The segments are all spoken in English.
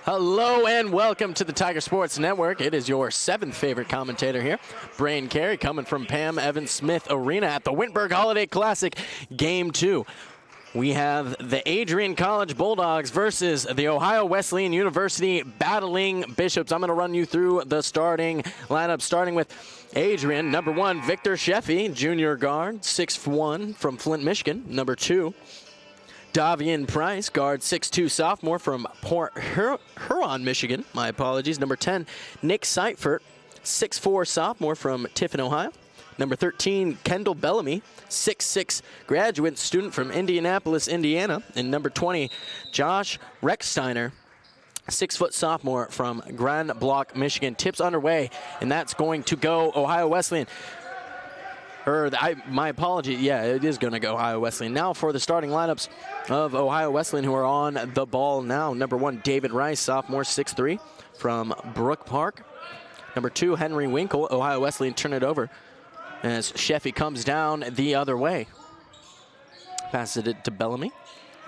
Hello and welcome to the Tiger Sports Network. It is your 7th favorite commentator here, Brain Carey, coming from Pam Evans Smith Arena at the Wintberg Holiday Classic, Game 2. We have the Adrian College Bulldogs versus the Ohio Wesleyan University Battling Bishops. I'm going to run you through the starting lineup, starting with Adrian. Number 1, Victor Sheffy, junior guard, 6'1", from Flint, Michigan. Number 2, Davian Price, guard, 6'2", sophomore from Port Huron, Michigan. My apologies. Number 10, Nick Seifert, 6'4", sophomore from Tiffin, Ohio. Number 13, Kendall Bellamy, 6'6", graduate student from Indianapolis, Indiana. And number 20, Josh Recksteiner, 6-foot sophomore from Grand Blanc, Michigan. Tips underway, and that's going to go Ohio Wesleyan. My apology, yeah, it is going to go Ohio Wesleyan. Now for the starting lineups of Ohio Wesleyan who are on the ball now. Number 1, David Rice, sophomore, 6'3", from Brook Park. Number 2, Henry Winkle, Ohio Wesleyan. Turn it over as Sheffy comes down the other way. Passes it to Bellamy.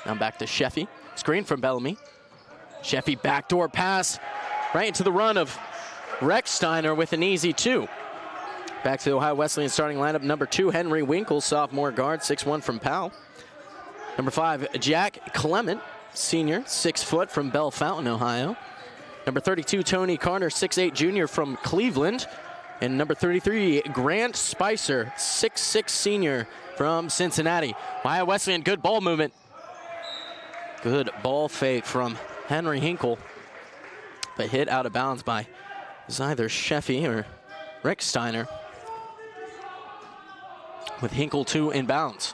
Now back to Sheffy. Screen from Bellamy. Sheffy backdoor pass right into the run of Recksteiner with an easy 2. Back to the Ohio Wesleyan starting lineup. Number 2, Henry Winkle, sophomore guard, 6'1", from Powell. Number 5, Jack Clement, senior, 6 foot, from Bell Fountain, Ohio. Number 32, Tony Carter, 6'8", junior, from Cleveland. And number 33, Grant Spicer, 6'6", senior, from Cincinnati. Ohio Wesleyan, good ball movement. Good ball fake from Henry Hinkle, but hit out of bounds by either Sheffy or Recksteiner, with Hinkle 2 in bounds.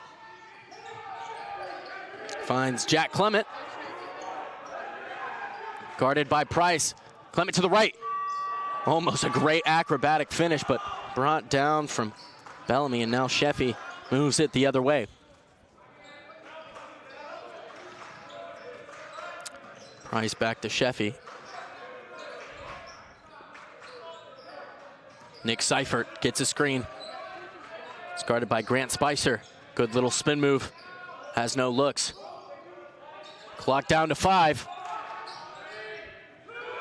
Finds Jack Clement. Guarded by Price. Clement to the right. Almost a great acrobatic finish, but brought down from Bellamy, and now Sheffy moves it the other way. Price back to Sheffy. Nick Seifert gets a screen. It's guarded by Grant Spicer. Good little spin move. Has no looks. Clock down to 5.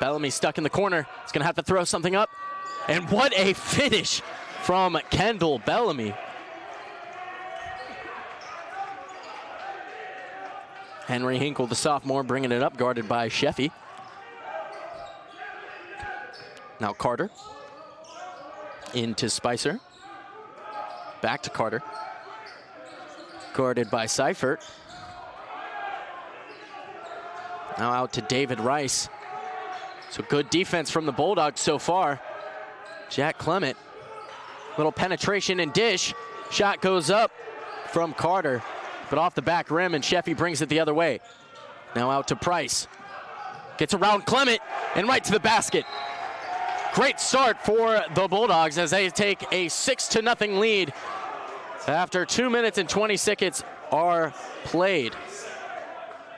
Bellamy stuck in the corner. He's going to have to throw something up. And what a finish from Kendall Bellamy. Henry Hinkle, the sophomore, bringing it up, guarded by Sheffy. Now Carter. Into Spicer. Back to Carter. Guarded by Seifert. Now out to David Rice. So good defense from the Bulldogs so far. Jack Clement. Little penetration and dish. Shot goes up from Carter, but off the back rim, and Sheffy brings it the other way. Now out to Price. Gets around Clement and right to the basket. Great start for the Bulldogs as they take a 6-0 lead after 2 minutes and 20 seconds are played.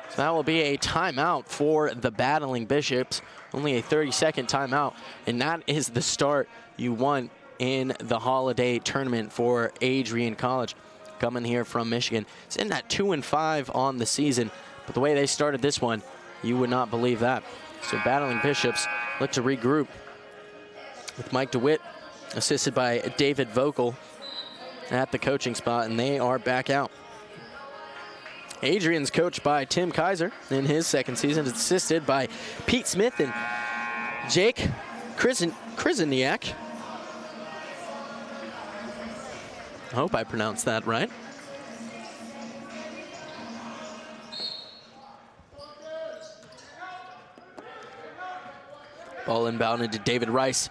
So that will be a timeout for the Battling Bishops. Only a 30-second timeout, and that is the start you want in the holiday tournament for Adrian College. Coming here from Michigan. It's in that 2-5 on the season, but the way they started this one, you would not believe that. So Battling Bishops look to regroup with Mike DeWitt, assisted by David Vogel at the coaching spot, and they are back out. Adrian's coached by Tim Kaiser in his second season, assisted by Pete Smith and Jake Krizeniak. I hope I pronounced that right. Ball inbounded to David Rice.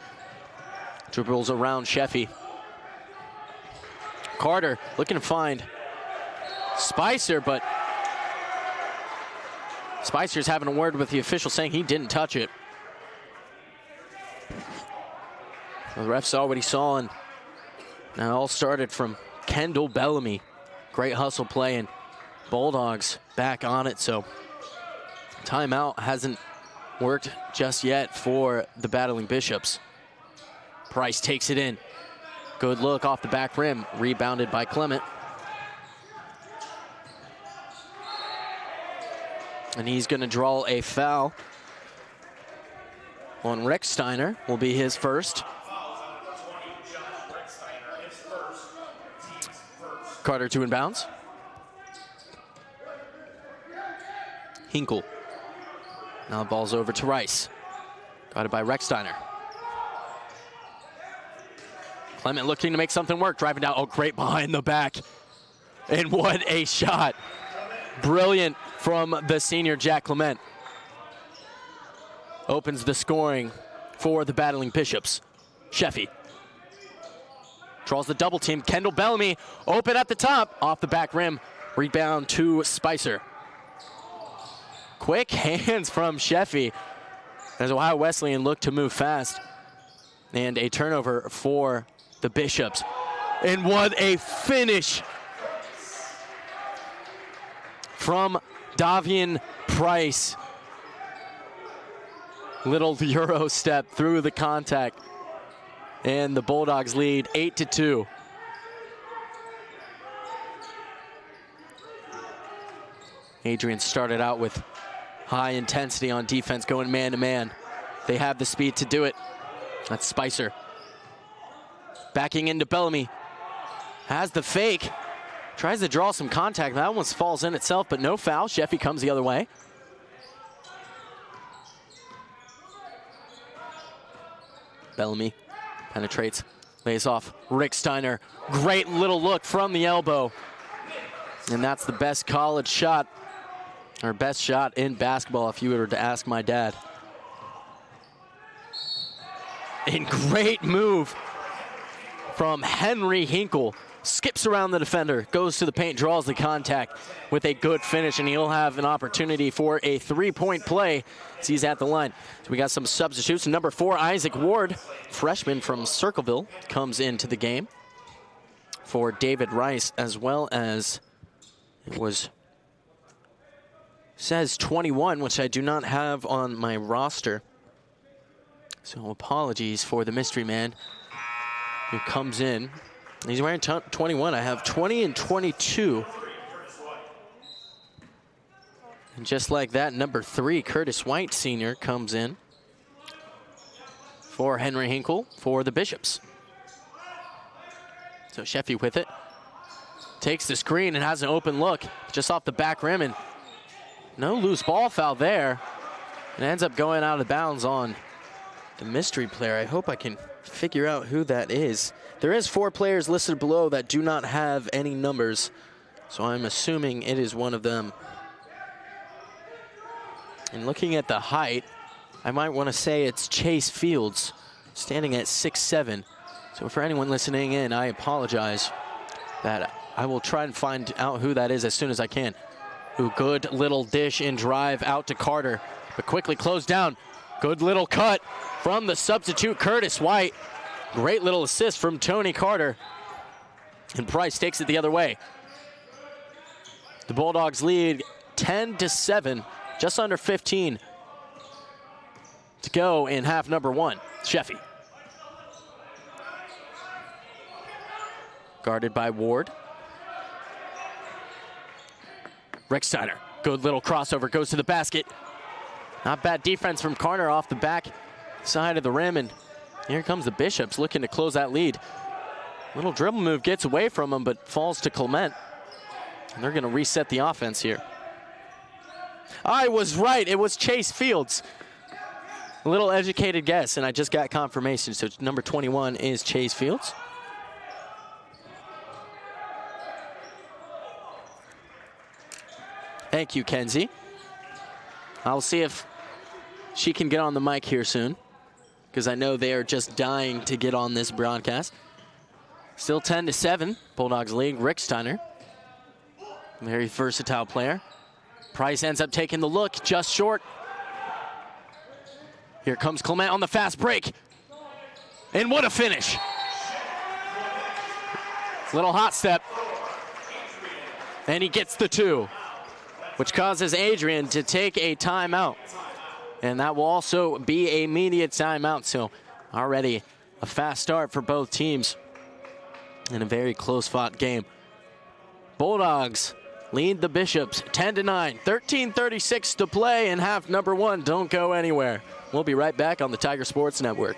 Dribbles around Sheffy. Carter looking to find Spicer, but Spicer's having a word with the official saying he didn't touch it. The ref saw what he saw, and now it all started from Kendall Bellamy. Great hustle play, and Bulldogs back on it, so timeout hasn't worked just yet for the Battling Bishops. Price takes it in. Good look off the back rim, rebounded by Clement. And he's going to draw a foul on Rick Steiner will be his first. Carter to inbounds. Hinkle. Now the ball's over to Rice. Got it by Recksteiner. Clement looking to make something work. Driving down. Oh, great behind the back. And what a shot. Brilliant from the senior Jack Clement. Opens the scoring for the battling Bishops. Sheffy. Draws the double team. Kendall Bellamy open at the top. Off the back rim. Rebound to Spicer. Quick hands from Sheffy as Ohio Wesleyan looked to move fast. And a turnover for the Bishops. And what a finish from Davian Price. Little Euro step through the contact. And the Bulldogs lead 8-2. Adrian started out with high intensity on defense, going man-to-man. They have the speed to do it. That's Spicer. Backing into Bellamy. Has the fake. Tries to draw some contact. That one falls in itself, but no foul. Sheffy comes the other way. Bellamy penetrates, lays off. Rick Steiner. Great little look from the elbow. And that's the best college shot, or best shot in basketball, if you were to ask my dad. And great move from Henry Hinkle. Skips around the defender, goes to the paint, draws the contact with a good finish, and he'll have an opportunity for a three-point play as he's at the line. So we got some substitutes. Number 4, Isaac Ward, freshman from Circleville, comes into the game for David Rice, as well as says 21, which I do not have on my roster. So apologies for the mystery man who comes in. He's wearing 21. I have 20 and 22. And just like that, number 3, Curtis White, senior, comes in for Henry Hinkle for the Bishops. So Sheffy with it. Takes the screen and has an open look just off the back rim, and no loose ball foul there. And ends up going out of bounds on the mystery player. I hope I can figure out who that is. There is 4 players listed below that do not have any numbers, so I'm assuming it is one of them. And looking at the height, I might want to say it's Chase Fields, standing at 6'7". So for anyone listening in, I apologize. That I will try and find out who that is as soon as I can. Ooh, good little dish and drive out to Carter, but quickly closed down. Good little cut from the substitute, Curtis White. Great little assist from Tony Carter. And Price takes it the other way. The Bulldogs lead 10-7, just under 15 to go in half number 1. Sheffy. Guarded by Ward. Recksteiner. Good little crossover, goes to the basket. Not bad defense from Carter off the back side of the rim, and here comes the Bishops looking to close that lead. Little dribble move gets away from him, but falls to Clement. And they're going to reset the offense here. I was right. It was Chase Fields. A little educated guess, and I just got confirmation. So number 21 is Chase Fields. Thank you, Kenzie. I'll see if she can get on the mic here soon, because I know they are just dying to get on this broadcast. Still 10-7, Bulldogs lead. Rick Steiner, very versatile player. Price ends up taking the look, just short. Here comes Clement on the fast break. And what a finish. Little hot step. And he gets the 2, which causes Adrian to take a timeout. And that will also be a immediate timeout. So already a fast start for both teams in a very close-fought game. Bulldogs lead the Bishops 10-9, 13:36 to play in half number 1. Don't go anywhere. We'll be right back on the Tiger Sports Network.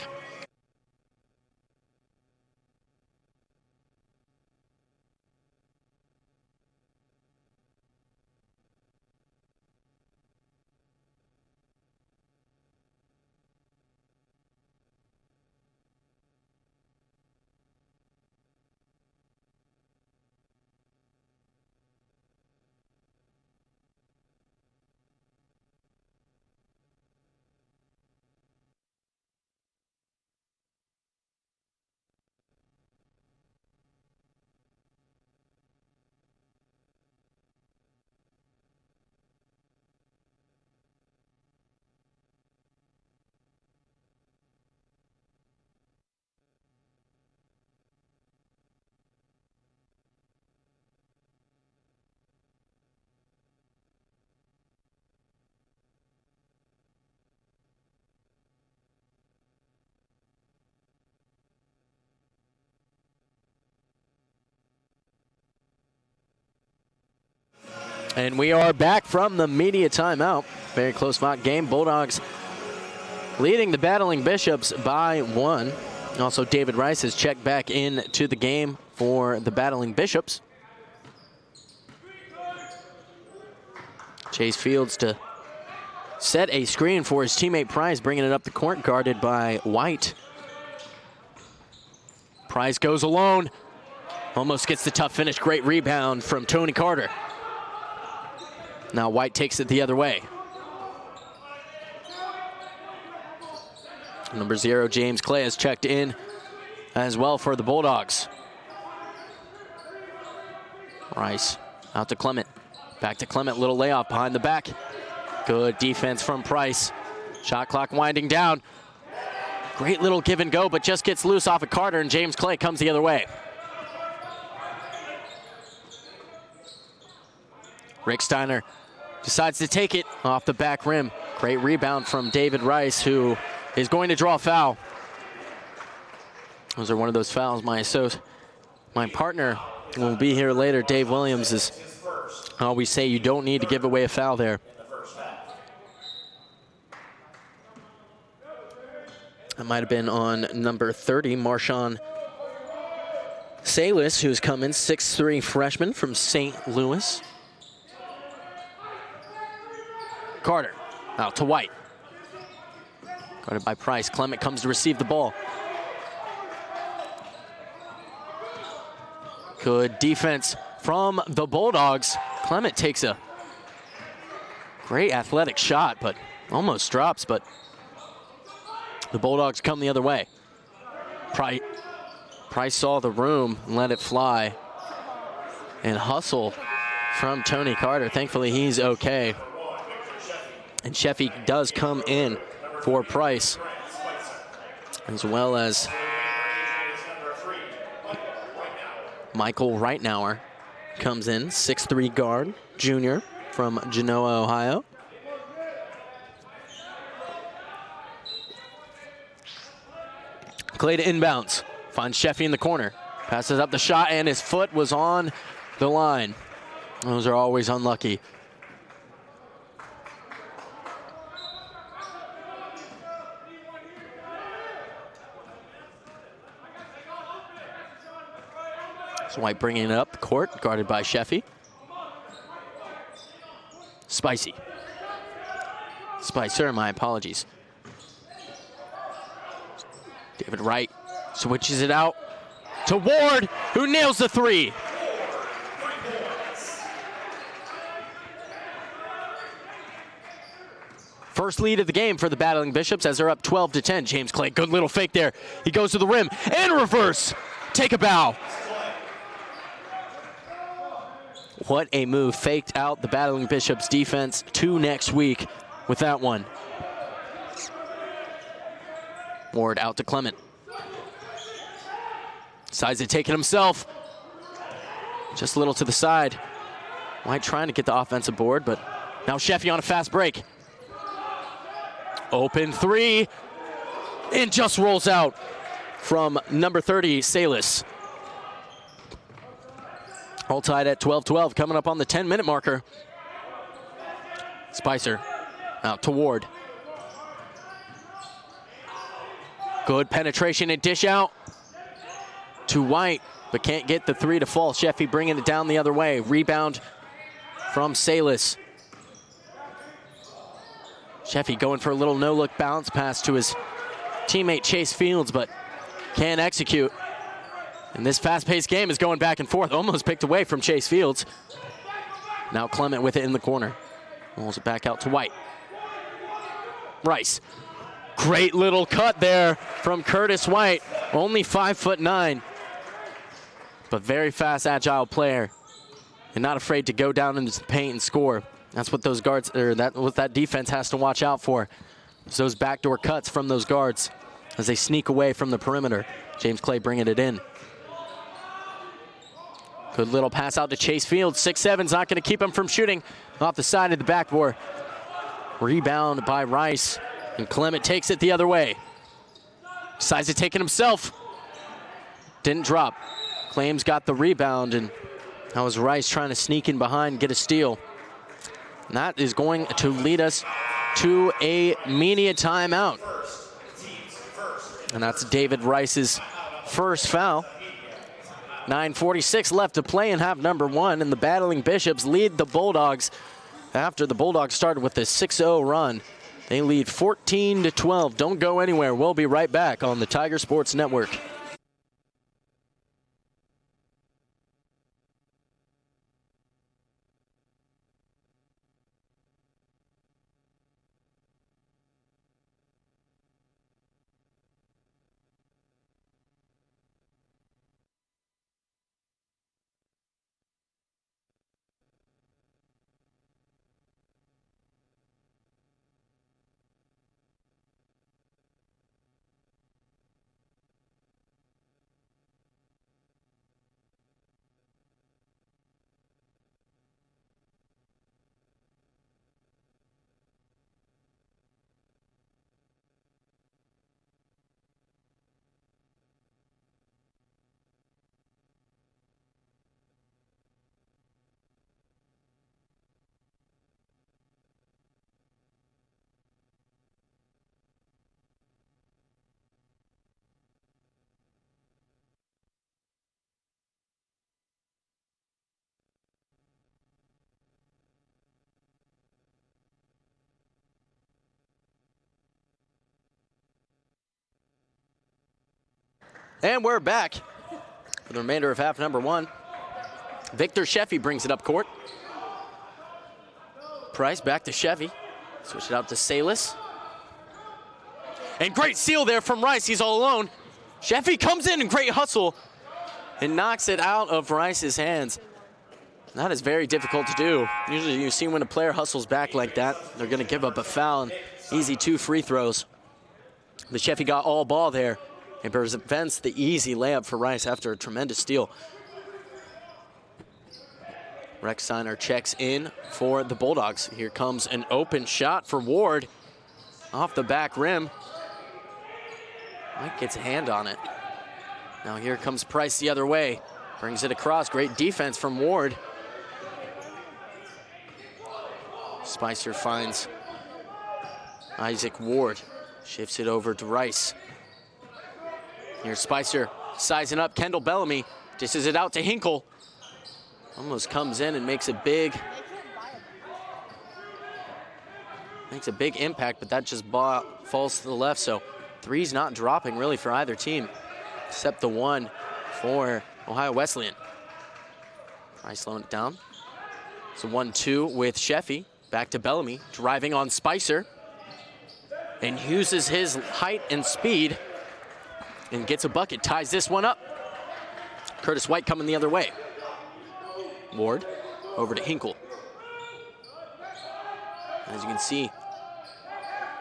And we are back from the media timeout. Very close fought game. Bulldogs leading the Battling Bishops by 1. Also, David Rice has checked back into the game for the Battling Bishops. Chase Fields to set a screen for his teammate Price, bringing it up the court, guarded by White. Price goes alone. Almost gets the tough finish. Great rebound from Tony Carter. Now White takes it the other way. Number 0, James Clay, has checked in as well for the Bulldogs. Rice out to Clement. Back to Clement, little layoff behind the back. Good defense from Price. Shot clock winding down. Great little give and go, but just gets loose off of Carter, and James Clay comes the other way. Rick Steiner decides to take it off the back rim. Great rebound from David Rice, who is going to draw a foul. Those are one of those fouls my partner will be here later. Dave Williams is always say you don't need to give away a foul there. That might have been on number 30, Marshawn Salis, who's come in, 6'3" freshman from St. Louis. Carter out to White. Guarded by Price. Clement comes to receive the ball. Good defense from the Bulldogs. Clement takes a great athletic shot, but almost drops, but the Bulldogs come the other way. Price saw the room and let it fly. And hustle from Tony Carter. Thankfully, he's okay. And Sheffy does come in for Price, as well as Michael Reitnauer comes in, 6'3" guard, junior from Genoa, Ohio. Clay to inbounds, finds Sheffy in the corner, passes up the shot, and his foot was on the line. Those are always unlucky. So White bringing it up the court, guarded by Sheffy. Spicer, my apologies. David Wright switches it out to Ward, who nails the 3. First lead of the game for the Battling Bishops as they're up 12-10. James Clay, good little fake there. He goes to the rim and reverse. Take a bow. What a move. Faked out the Battling Bishops defense to next week with that one. Ward out to Clement. Decides to take it himself. Just a little to the side. White trying to get the offensive board, but now Sheffy on a fast break. Open 3. And just rolls out from number 30, Salis. All tied at 12-12, coming up on the 10-minute marker. Spicer out to Ward. Good penetration and dish out to White, but can't get the three to fall. Sheffy bringing it down the other way. Rebound from Salis. Sheffy going for a little no-look bounce pass to his teammate Chase Fields, but can't execute. And this fast-paced game is going back and forth. Almost picked away from Chase Fields. Now Clement with it in the corner. Rolls it back out to White. Rice. Great little cut there from Curtis White. Only 5'9", but very fast, agile player, and not afraid to go down into the paint and score. That's what those guards, or what that defense has to watch out for. It's those backdoor cuts from those guards as they sneak away from the perimeter. James Clay bringing it in. Good little pass out to Chase Fields. 6'7's not going to keep him from shooting off the side of the backboard. Rebound by Rice, and Clement takes it the other way. Decides to take it himself. Didn't drop. Claims got the rebound, and that was Rice trying to sneak in behind, get a steal. And that is going to lead us to a media timeout. And that's David Rice's first foul. 9:46 left to play in half number one, and the Battling Bishops lead the Bulldogs after the Bulldogs started with a 6-0 run. They lead 14-12. Don't go anywhere. We'll be right back on the Tiger Sports Network. And we're back for the remainder of half number one. Victor Sheffy brings it up court. Price back to Sheffy. Switch it out to Salis. And great steal there from Rice. He's all alone. Sheffy comes in and great hustle and knocks it out of Rice's hands. That is very difficult to do. Usually you see when a player hustles back like that, they're going to give up a foul and easy 2 free throws. But Sheffy got all ball there. It prevents the easy layup for Rice after a tremendous steal. Rex Steiner checks in for the Bulldogs. Here comes an open shot for Ward off the back rim. Mike gets a hand on it. Now here comes Price the other way. Brings it across. Great defense from Ward. Spicer finds Isaac Ward. Shifts it over to Rice. Here's Spicer sizing up. Kendall Bellamy dishes it out to Hinkle. Almost comes in and makes a big impact, but that just falls to the left. So three's not dropping really for either team, except the one for Ohio Wesleyan. Price slowing it down. So 1-2 with Sheffy. Back to Bellamy, driving on Spicer, and uses his height and speed and gets a bucket, ties this one up. Curtis White coming the other way. Ward over to Hinkle. As you can see,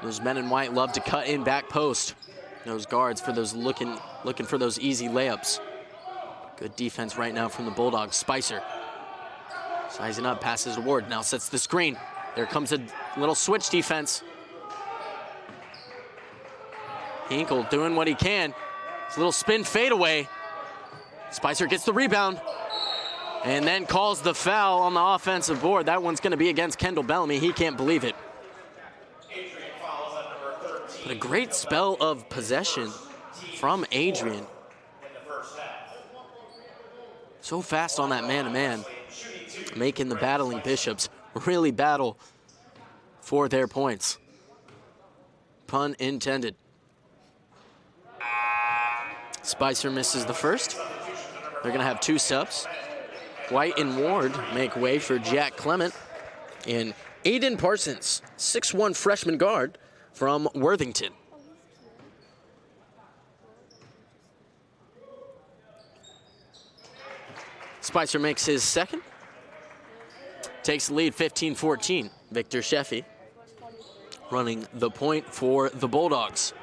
those men in white love to cut in back post. Those guards for those looking for those easy layups. Good defense right now from the Bulldogs. Spicer sizing up, passes to Ward, now sets the screen. There comes a little switch defense. Hinkle doing what he can. It's a little spin fadeaway. Spicer gets the rebound and then calls the foul on the offensive board. That one's going to be against Kendall Bellamy. He can't believe it. But a great spell of possession from Adrian. So fast on that man-to-man, making the battling Bishops really battle for their points. Pun intended. Spicer misses the first. They're gonna have 2 subs. White and Ward make way for Jack Clement. And Aiden Parsons, 6'1" freshman guard from Worthington. Spicer makes his second. Takes the lead 15-14. Victor Sheffy running the point for the Bulldogs.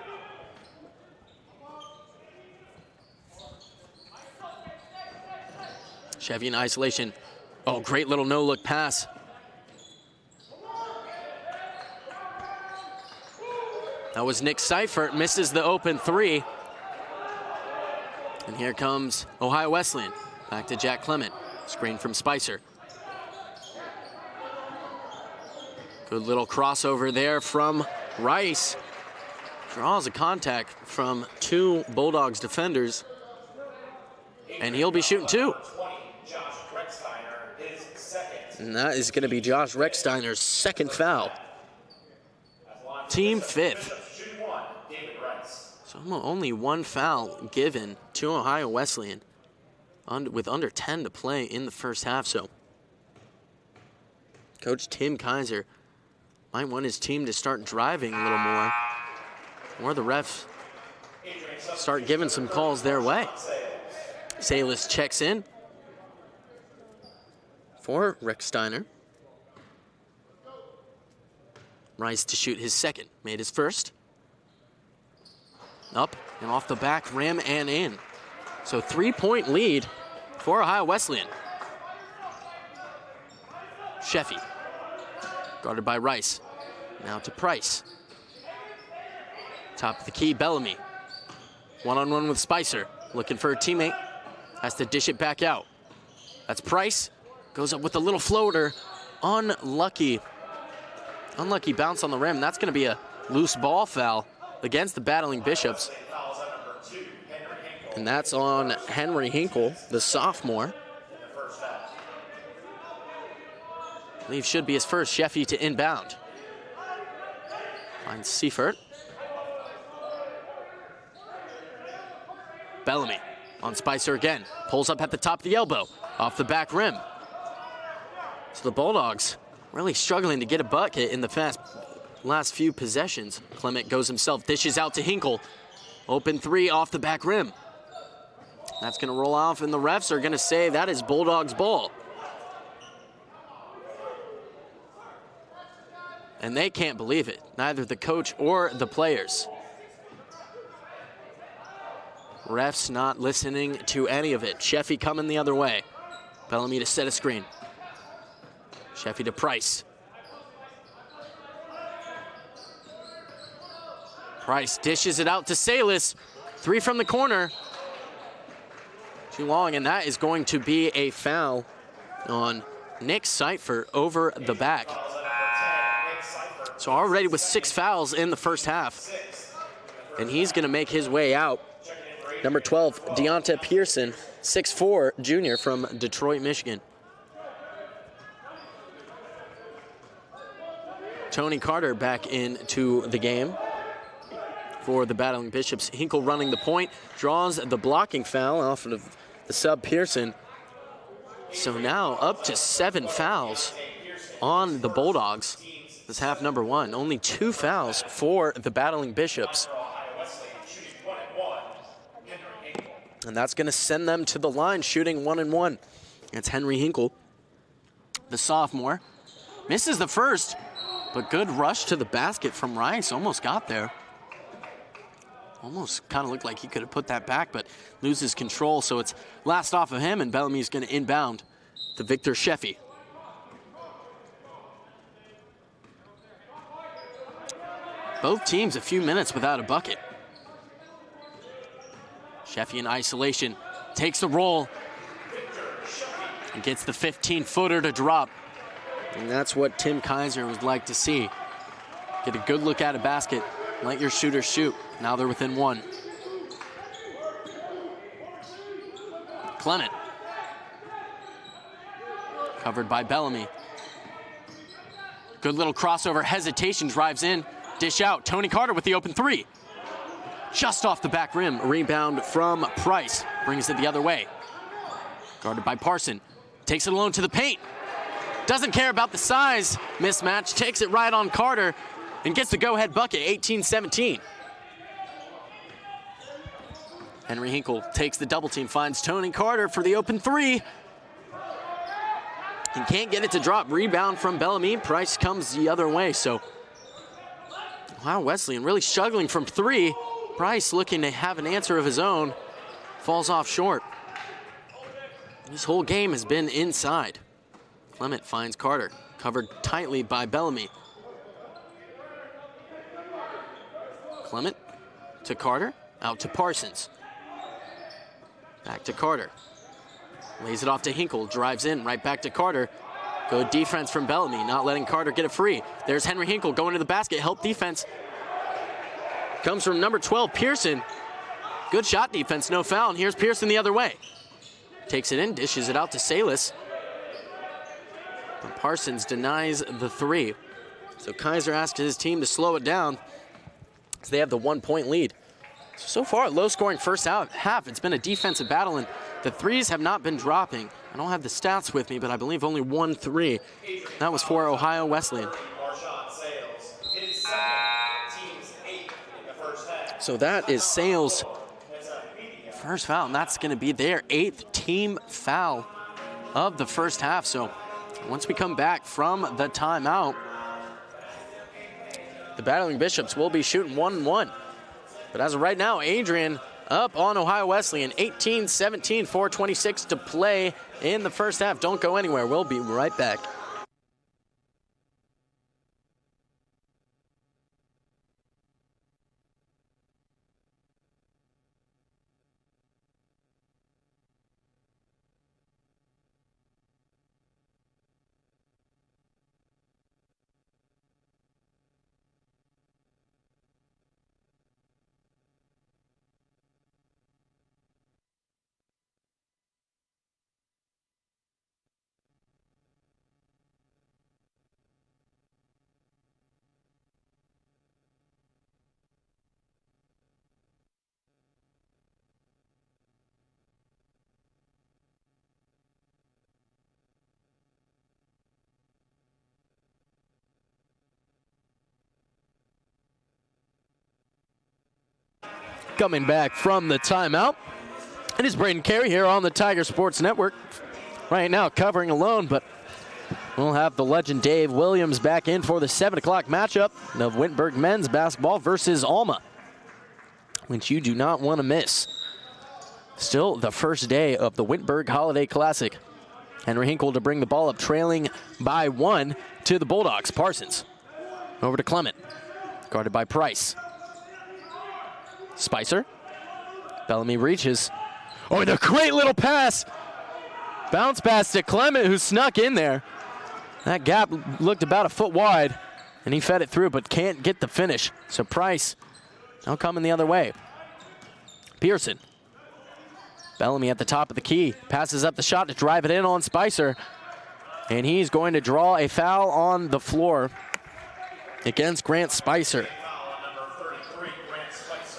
Sheffy in isolation. Oh, great little no-look pass. That was Nick Seifert, misses the open 3. And here comes Ohio Wesleyan. Back to Jack Clement. Screen from Spicer. Good little crossover there from Rice. Draws a contact from 2 Bulldogs defenders. And he'll be shooting 2. And that is going to be Josh Recksteiner's second foul. Team 5th. So only 1 foul given to Ohio Wesleyan with under 10 to play in the first half. So Coach Tim Kaiser might want his team to start driving a little more, or the refs start giving some calls their way. Salis checks in for Recksteiner. Rice to shoot his second, made his first. Up and off the back rim and in. So 3-point lead for Ohio Wesleyan. Sheffy, guarded by Rice. Now to Price. Top of the key, Bellamy. One-on-one with Spicer, looking for a teammate. Has to dish it back out. That's Price. Goes up with a little floater. Unlucky bounce on the rim. That's going to be a loose ball foul against the battling Bishops. And that's on Henry Hinkle, the sophomore. I believe should be his first. Sheffy to inbound. Finds Seifert. Bellamy on Spicer again. Pulls up at the top of the elbow. Off the back rim. So the Bulldogs really struggling to get a bucket in the last few possessions. Clement goes himself, dishes out to Hinkle. Open 3 off the back rim. That's going to roll off, and the refs are going to say that is Bulldogs ball. And they can't believe it, neither the coach or the players. Refs not listening to any of it. Sheffy coming the other way. Bellamy to set a screen. Sheffy to Price. Price dishes it out to Salis. 3 from the corner. Too long, and that is going to be a foul on Nick Seifert over the back. So already with 6 fouls in the first half. And he's going to make his way out. Number 12, Deonta Pearson, 6'4", junior from Detroit, Michigan. Tony Carter back into the game for the battling Bishops. Hinkle running the point, draws the blocking foul off of the sub Pearson. So now up to 7 fouls on the Bulldogs. This half number 1. Only 2 fouls for the battling Bishops. And that's going to send them to the line, shooting 1-1. It's Henry Hinkle, the sophomore. Misses the first, but good rush to the basket from Rice. Almost got there. Almost kind of looked like he could have put that back, but loses control. So it's last off of him, and Bellamy's going to inbound to Victor Sheffy. Both teams a few minutes without a bucket. Sheffy in isolation, takes the roll, and gets the 15-footer to drop. And that's what Tim Kaiser would like to see. Get a good look at a basket, let your shooters shoot. Now they're within 1. Clement. Covered by Bellamy. Good little crossover, hesitation, drives in, dish out. Tony Carter with the open three. Just off the back rim, rebound from Price. Brings it the other way. Guarded by Parson. Takes it alone to the paint. Doesn't care about the size mismatch. Takes it right on Carter and gets the go-ahead bucket, 18-17. Henry Hinkle takes the double team, finds Tony Carter for the open three. And can't get it to drop. Rebound from Bellamy. Price comes the other way, so wow, Wesleyan really struggling from three. Price looking to have an answer of his own. Falls off short. This whole game has been inside. Clement finds Carter, covered tightly by Bellamy. Clement to Carter, out to Parsons. Back to Carter. Lays it off to Hinkle, drives in, right back to Carter. Good defense from Bellamy, not letting Carter get it free. There's Henry Hinkle going to the basket, help defense. Comes from number 12, Pearson. Good shot defense, no foul, and here's Pearson the other way. Takes it in, dishes it out to Salas. But Parsons denies the three. So Kaiser asks his team to slow it down as they have the 1 point lead. So far, low-scoring first half. It's been a defensive battle, and the threes have not been dropping. I don't have the stats with me, but I believe only 1 3. That was for Ohio Wesleyan. So that is Sales' first foul, and that's going to be their 8th team foul of the first half. So once we come back from the timeout, the Battling Bishops will be shooting 1-1. But as of right now, Adrian up on Ohio Wesleyan, 18-17, 4:26 to play in the first half. Don't go anywhere. We'll be right back. Coming back from the timeout, it is Braden Carey here on the Tiger Sports Network. Right now covering alone, but we'll have the legend Dave Williams back in for the 7 o'clock matchup of Wittenberg men's basketball versus Alma, which you do not want to miss. Still the first day of the Wittenberg Holiday Classic. Henry Hinkle to bring the ball up, trailing by 1 to the Bulldogs. Parsons over to Clement, guarded by Price. Spicer. Bellamy reaches. Oh, and a great little pass. Bounce pass to Clement, who snuck in there. That gap looked about a foot wide, and he fed it through, but can't get the finish. So Price now coming the other way. Pearson. Bellamy at the top of the key. Passes up the shot to drive it in on Spicer. And he's going to draw a foul on the floor against Grant Spicer.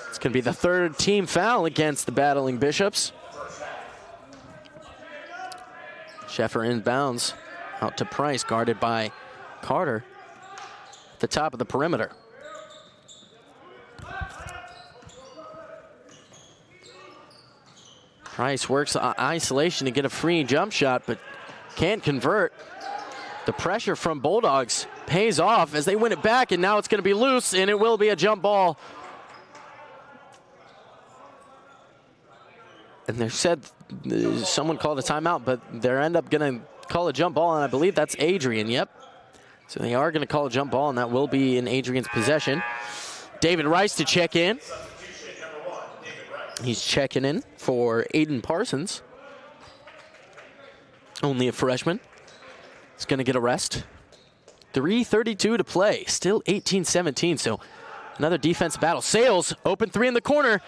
It's going to be the 3rd team foul against the Battling Bishops. Sheffer inbounds out to Price, guarded by Carter at the top of the perimeter. Price works isolation to get a free jump shot, but can't convert. The pressure from Bulldogs pays off as they win it back, and now it's going to be loose, and it will be a jump ball. And they said someone called a timeout, but they're end up going to call a jump ball, and I believe that's Adrian. Yep. So they are going to call a jump ball, and that will be in Adrian's possession. David Rice to check in. He's checking in for Aiden Parsons. Only a freshman. He's going to get a rest. 3:32 to play. Still 18-17, so another defensive battle. Sales, open three in the corner,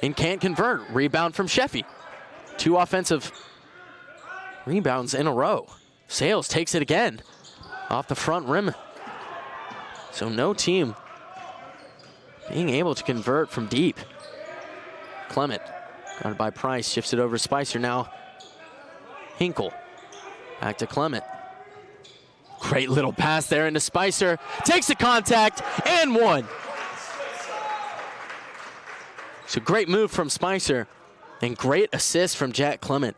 and can't convert. Rebound from Sheffy. 2 offensive rebounds in a row. Sales takes it again off the front rim. So no team being able to convert from deep. Clement, guarded by Price, shifts it over to Spicer now. Hinkle, back to Clement. Great little pass there into Spicer. Takes the contact and one. So great move from Spicer and great assist from Jack Clement.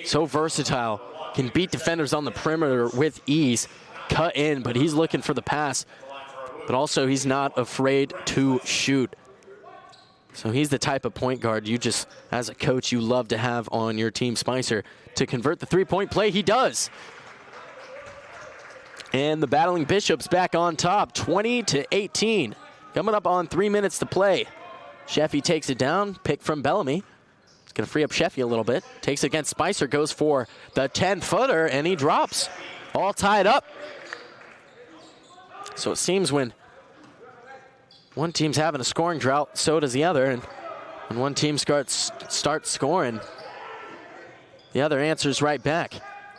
So versatile, can beat defenders on the perimeter with ease. Cut in, but he's looking for the pass. But also he's not afraid to shoot. So he's the type of point guard you just, as a coach, you love to have on your team. Spicer to convert the three-point play, he does. And the Battling Bishops back on top, 20-18. Coming up on 3 minutes to play. Sheffy takes it down, pick from Bellamy. It's gonna free up Sheffy a little bit. Takes it against Spicer, goes for the 10-footer, and he drops. All tied up. So it seems when one team's having a scoring drought, so does the other. And when one team starts scoring, the other answers right back.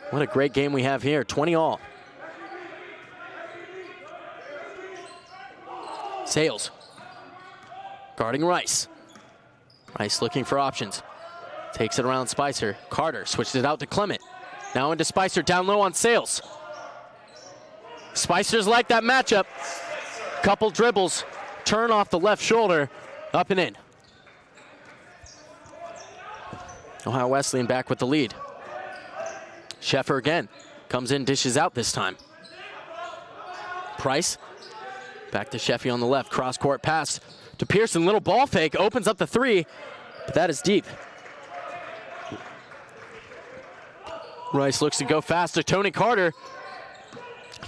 What a great game we have here, 20-all. Sales, guarding Rice. Rice looking for options. Takes it around Spicer. Carter switches it out to Clement. Now into Spicer, down low on Sales. Spicer's like that matchup. Couple dribbles, turn off the left shoulder, up and in. Ohio Wesleyan back with the lead. Sheffer again, comes in, dishes out this time. Price, back to Sheffy on the left, cross-court pass to Pearson, little ball fake, opens up the three, but that is deep. Rice looks to go faster, Tony Carter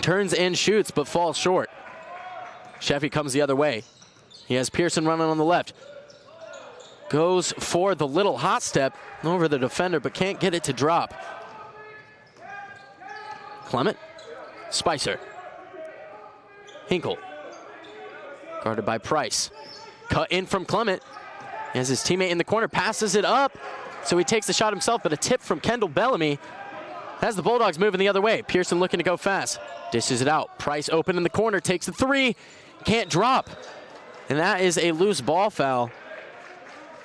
turns and shoots, but falls short. Sheffy comes the other way. He has Pearson running on the left. Goes for the little hot step over the defender, but can't get it to drop. Clement, Spicer, Hinkle, guarded by Price. Cut in from Clement. As his teammate in the corner passes it up, so he takes the shot himself, but a tip from Kendall Bellamy has the Bulldogs moving the other way. Pearson looking to go fast. Dishes it out. Price open in the corner, takes the three, can't drop. And that is a loose ball foul,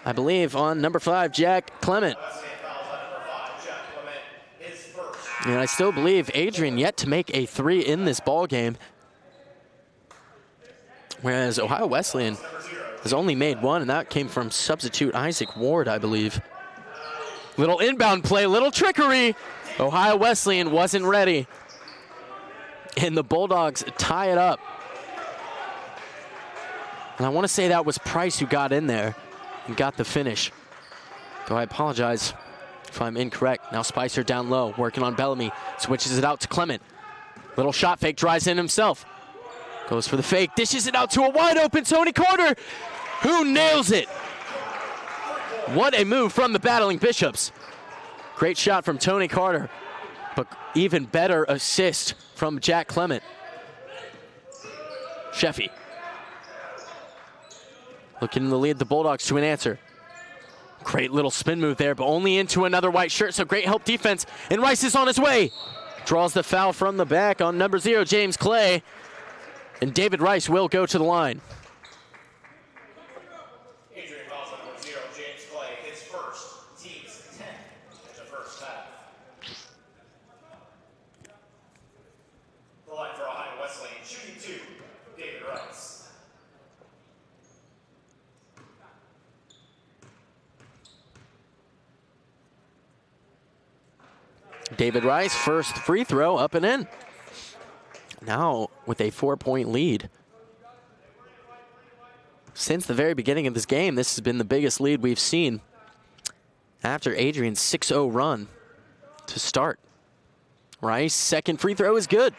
I believe, on number 5, Jack Clement. And I still believe Adrian yet to make a 3 in this ball game, whereas Ohio Wesleyan has only made 1, and that came from substitute Isaac Ward, I believe. Little inbound play, little trickery. Ohio Wesleyan wasn't ready. And the Bulldogs tie it up. And I want to say that was Price who got in there and got the finish. Though I apologize if I'm incorrect. Now Spicer down low, working on Bellamy. Switches it out to Clement. Little shot fake, drives in himself. Goes for the fake, dishes it out to a wide open Tony Carter, who nails it. What a move from the Battling Bishops. Great shot from Tony Carter, but even better assist from Jack Clement. Sheffy looking to lead the Bulldogs to an answer. Great little spin move there, but only into another white shirt, so great help defense, and Rice is on his way. Draws the foul from the back on number 0, James Clay, and David Rice will go to the line. Adrian fouls on number 0, James Clay, his first, team's 10 in the first half. The line for Ohio Wesleyan, shooting 2, David Rice. David Rice, first free throw, up and in. Now with a 4-point lead. Since the very beginning of this game, this has been the biggest lead we've seen after Adrian's 6-0 run to start. Rice, second free throw is good.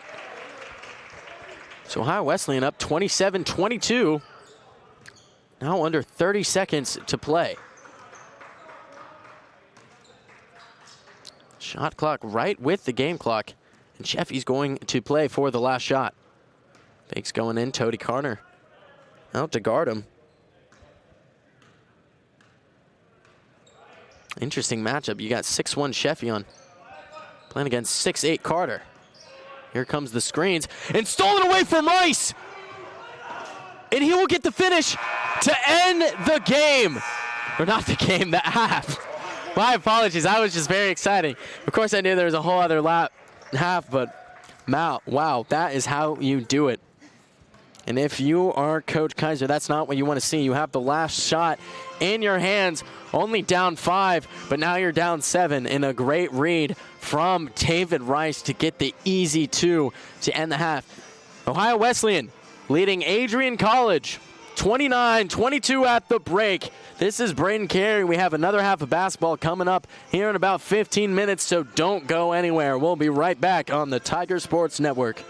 So Ohio Wesleyan up 27-22. Now under 30 seconds to play. Shot clock right with the game clock. And Sheffy's going to play for the last shot. Fake's going in, Tony Carter out to guard him. Interesting matchup. You got 6'1" Sheffion playing against 6'8" Carter. Here comes the screens, and stolen away from Rice! And he will get the finish to end the game. Or not the game, the half. My apologies, I was just very excited. Of course I knew there was a whole other half, but wow, that is how you do it. And if you are Coach Kaiser, that's not what you want to see. You have the last shot in your hands, only down 5, but now you're down 7, and a great read from David Rice to get the easy 2 to end the half. Ohio Wesleyan leading Adrian College 29-22 at the break. This is Braden Carey. We have another half of basketball coming up here in about 15 minutes, so don't go anywhere. We'll be right back on the Tiger Sports Network.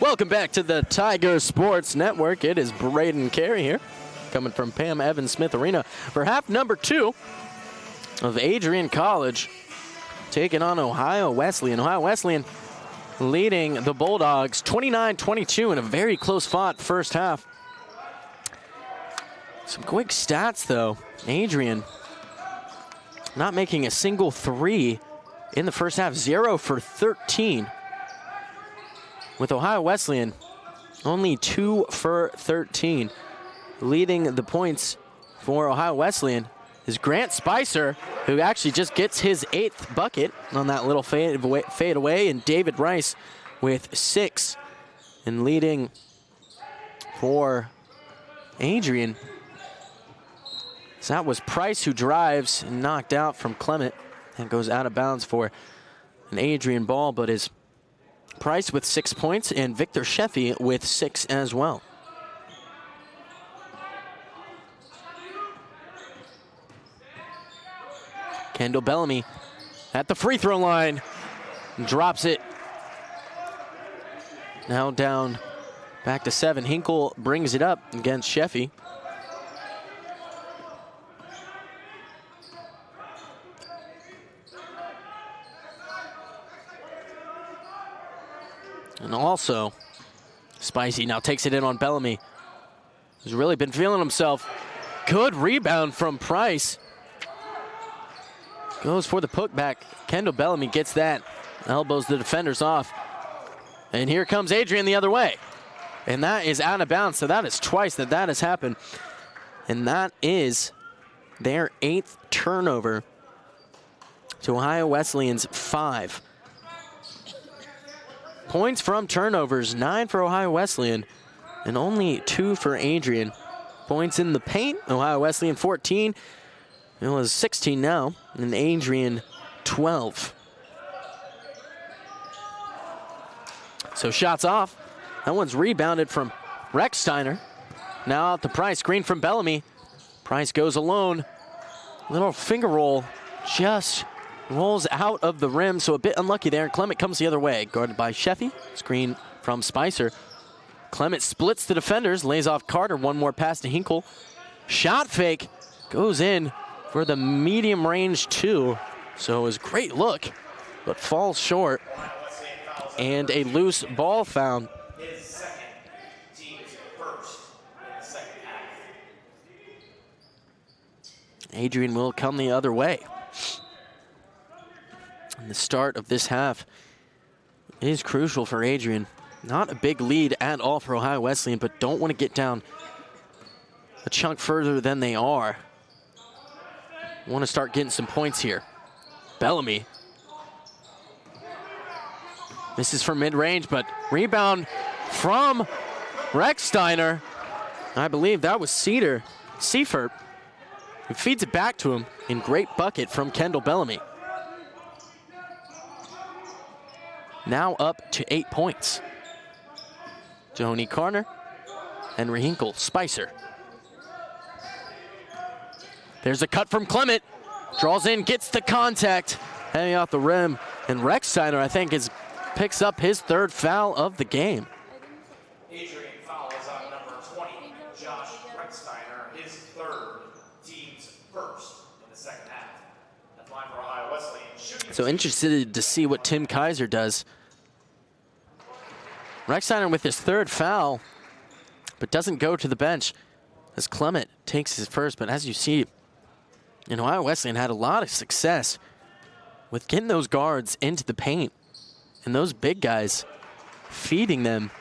Welcome back to the Tiger Sports Network. It is Braden Carey here, coming from Pam Evans Smith Arena for half number 2 of Adrian College, taking on Ohio Wesleyan. Ohio Wesleyan leading the Bulldogs 29-22 in a very close fought first half. Some quick stats though. Adrian not making a single three in the first half, 0 for 13. With Ohio Wesleyan, only 2 for 13. Leading the points for Ohio Wesleyan is Grant Spicer, who actually just gets his 8th bucket on that little fade away, and David Rice with 6. And leading for Adrian, so that was Price, who drives and knocked out from Clement and goes out of bounds for an Adrian ball, but is Price with 6 points and Victor Sheffy with 6 as well. Kendall Bellamy at the free throw line, drops it. Now down back to 7. Hinkle brings it up against Sheffy. And also, Spicy now takes it in on Bellamy, who's really been feeling himself. Good rebound from Price. Goes for the putback. Kendall Bellamy gets that. Elbows the defenders off. And here comes Adrian the other way. And that is out of bounds. So that is twice that has happened. And that is their 8th turnover to Ohio Wesleyan's 5. Points from turnovers, 9 for Ohio Wesleyan and only 2 for Adrian. Points in the paint, Ohio Wesleyan 14. It was 16 now, and Adrian 12. So shots off. That one's rebounded from Recksteiner. Now out to Price, screen from Bellamy. Price goes alone. Little finger roll, just rolls out of the rim, so a bit unlucky there. Clement comes the other way, guarded by Sheffy. Screen from Spicer. Clement splits the defenders, lays off Carter. One more pass to Hinkle. Shot fake, goes in for the medium range 2. So it was a great look, but falls short. And a loose ball found. His second, team's first in the second half. Adrian will come the other way. And the start of this half is crucial for Adrian. Not a big lead at all for Ohio Wesleyan, but don't want to get down a chunk further than they are. Want to start getting some points here. Bellamy. This is from mid-range, but rebound from Recksteiner. I believe that was Seifert, who feeds it back to him in great bucket from Kendall Bellamy. Now up to 8 points. Tony Carter, Henry Hinkle, Spicer. There's a cut from Clement. Draws in, gets the contact, heading off the rim. And Recksteiner, I think, picks up his 3rd foul of the game. Adrian fouls on number 20, Josh Recksteiner, his 3rd, team's first in the second half. That's line for Ohio Wesleyan. So interested to see what Tim Kaiser does. Recksteiner with his 3rd foul, but doesn't go to the bench as Clement takes his first. But as you see, Ohio Wesleyan had a lot of success with getting those guards into the paint and those big guys feeding them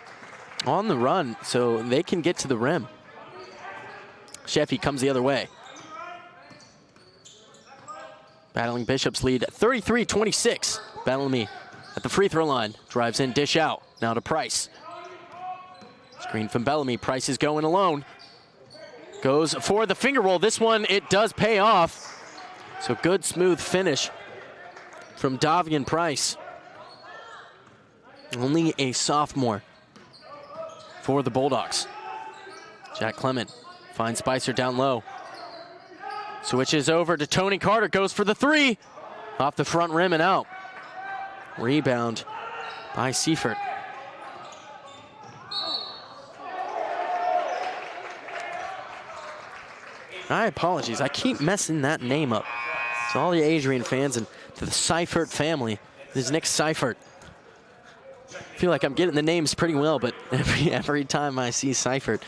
on the run so they can get to the rim. Sheffy comes the other way. Battling Bishop's lead 33-26. Bellamy at the free throw line, drives in, dish out. Now to Price. Screen from Bellamy. Price is going alone. Goes for the finger roll. This one, it does pay off. So good, smooth finish from Davian Price. Only a sophomore for the Bulldogs. Jack Clement finds Spicer down low. Switches over to Tony Carter, goes for the 3. Off the front rim and out. Rebound by Seifert. My apologies. I keep messing that name up. To all the Adrian fans and to the Seifert family. This is Nick Seifert. I feel like I'm getting the names pretty well, but every time I see Seifert,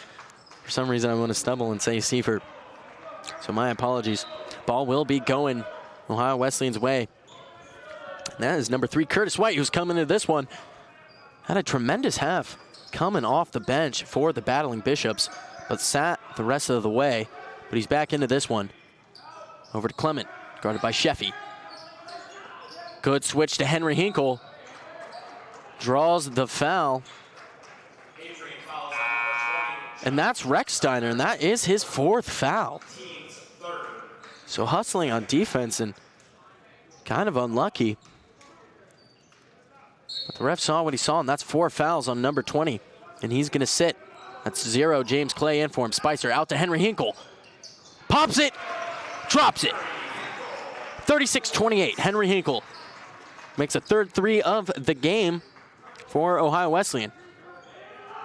for some reason I want to stumble and say Seifert. So my apologies. Ball will be going Ohio Wesleyan's way. And that is number 3, Curtis White, who's coming into this one. Had a tremendous half coming off the bench for the Battling Bishops, but sat the rest of the way. But he's back into this one. Over to Clement, guarded by Sheffy. Good switch to Henry Hinkle. Draws the foul. And that's Rechsteiner, and that is his 4th foul. So hustling on defense and kind of unlucky. But the ref saw what he saw, and that's 4 fouls on number 20. And he's gonna sit. That's 0, James Clay in for him. Spicer out to Henry Hinkle. Pops it, drops it. 36-28, Henry Hinkle makes a 3rd 3 of the game for Ohio Wesleyan.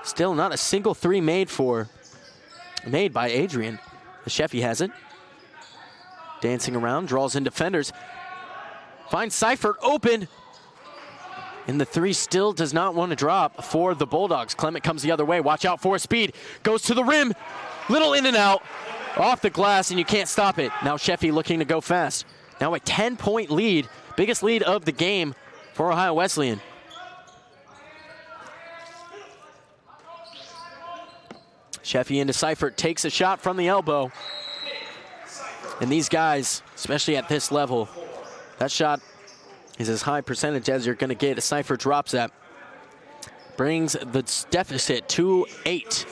Still not a single 3 made by Adrian. The Sheffy has it. Dancing around, draws in defenders. Finds Seifert open. And the 3 still does not want to drop for the Bulldogs. Clement comes the other way. Watch out for speed. Goes to the rim. Little in and out. Off the glass, and you can't stop it. Now Sheffy looking to go fast. Now a 10-point lead. Biggest lead of the game for Ohio Wesleyan. Sheffy into Seifert. Takes a shot from the elbow. And these guys, especially at this level, that shot is as high percentage as you're going to get. Seifert drops that. Brings the deficit to 8.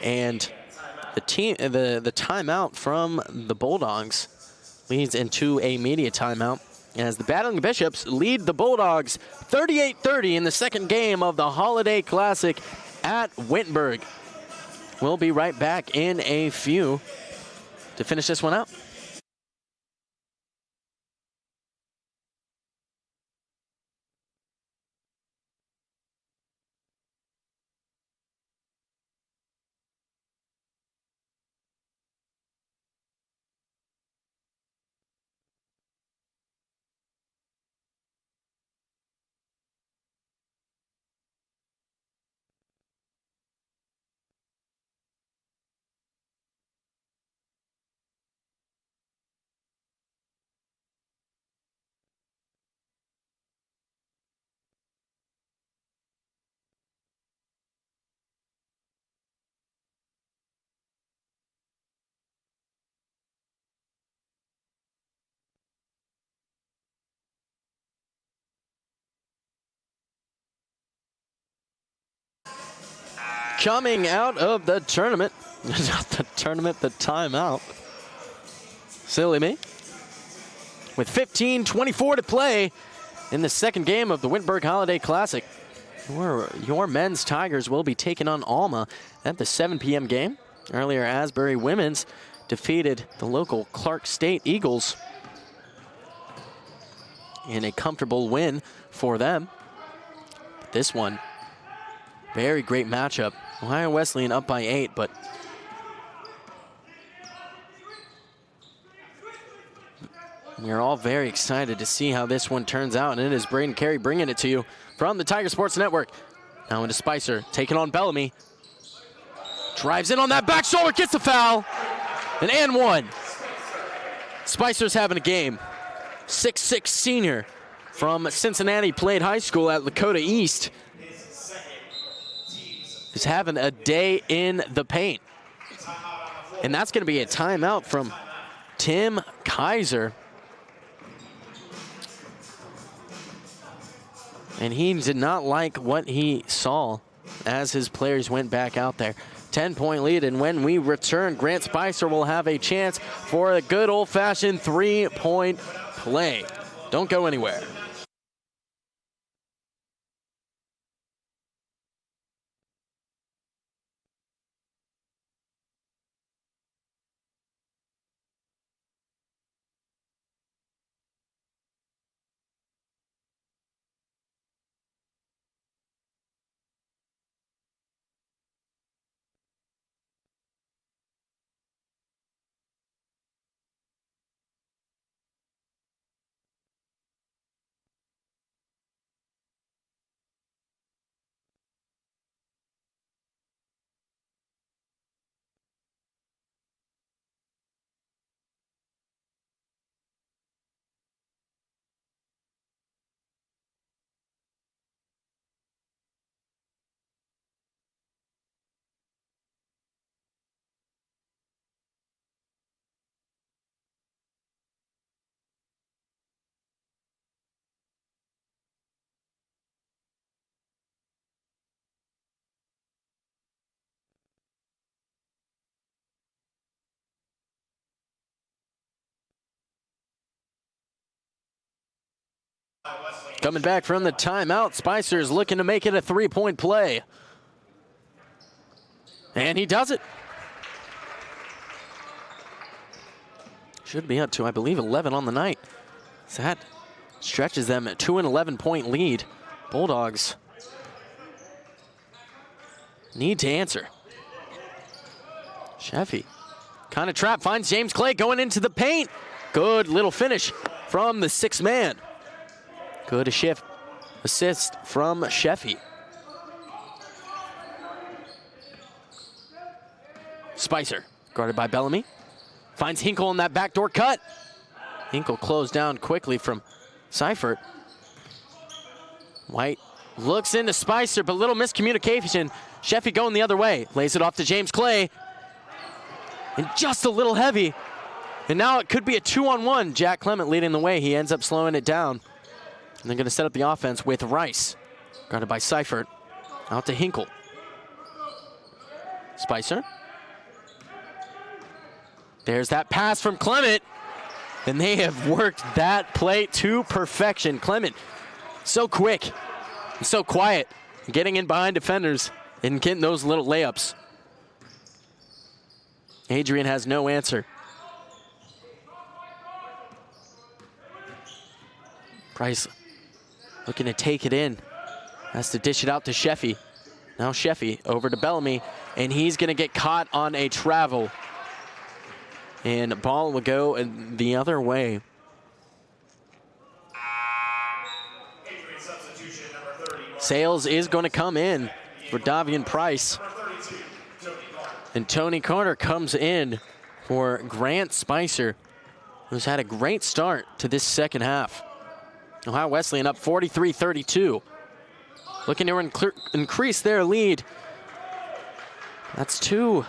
And the timeout from the Bulldogs leads into a media timeout as the Battling Bishops lead the Bulldogs 38-30 in the second game of the Holiday Classic at Wittenberg. We'll be right back in a few to finish this one out. Coming out of the tournament, not the tournament, the timeout. Silly me. With 15:24 to play in the second game of the Wittenberg Holiday Classic. Your men's Tigers will be taking on Alma at the 7 p.m. game. Earlier, Asbury women's defeated the local Clark State Eagles in a comfortable win for them. This one, very great matchup. Ohio Wesleyan up by 8, but we are all very excited to see how this one turns out, and it is Braden Carey bringing it to you from the Tiger Sports Network. Now into Spicer, taking on Bellamy. Drives in on that back shoulder, gets the foul, and one. Spicer's having a game. 6'6" senior from Cincinnati, played high school at Lakota East. Is having a day in the paint. And that's going to be a timeout from Tim Kaiser. And he did not like what he saw as his players went back out there. 10-point lead, and when we return, Grant Spicer will have a chance for a good old-fashioned 3-point play. Don't go anywhere. Coming back from the timeout, Spicer's looking to make it a three-point play. And he does it. Should be up to, I believe, 11 on the night. So that stretches them to an 11-point lead. Bulldogs need to answer. Sheffy, kind of trap, finds James Clay going into the paint. Good little finish from the sixth man. Good assist from Sheffy. Spicer, guarded by Bellamy. Finds Hinkle in that backdoor cut. Hinkle closed down quickly from Seifert. White looks into Spicer, but little miscommunication. Sheffy going the other way. Lays it off to James Clay. And just a little heavy. And now it could be a 2-on-1. Jack Clement leading the way. He ends up slowing it down. And they're going to set up the offense with Rice. Guarded by Seifert. Out to Hinkle. Spicer. There's that pass from Clement. And they have worked that play to perfection. Clement, so quick and so quiet. Getting in behind defenders and getting those little layups. Adrian has no answer. Price looking to take it in. Has to dish it out to Sheffy. Now Sheffy over to Bellamy, and he's going to get caught on a travel. And ball will go the other way. Sales is going to come in for Davian Price. And Tony Carter comes in for Grant Spicer, who's had a great start to this second half. Ohio Wesleyan up 43-32. Looking to increase their lead. That's two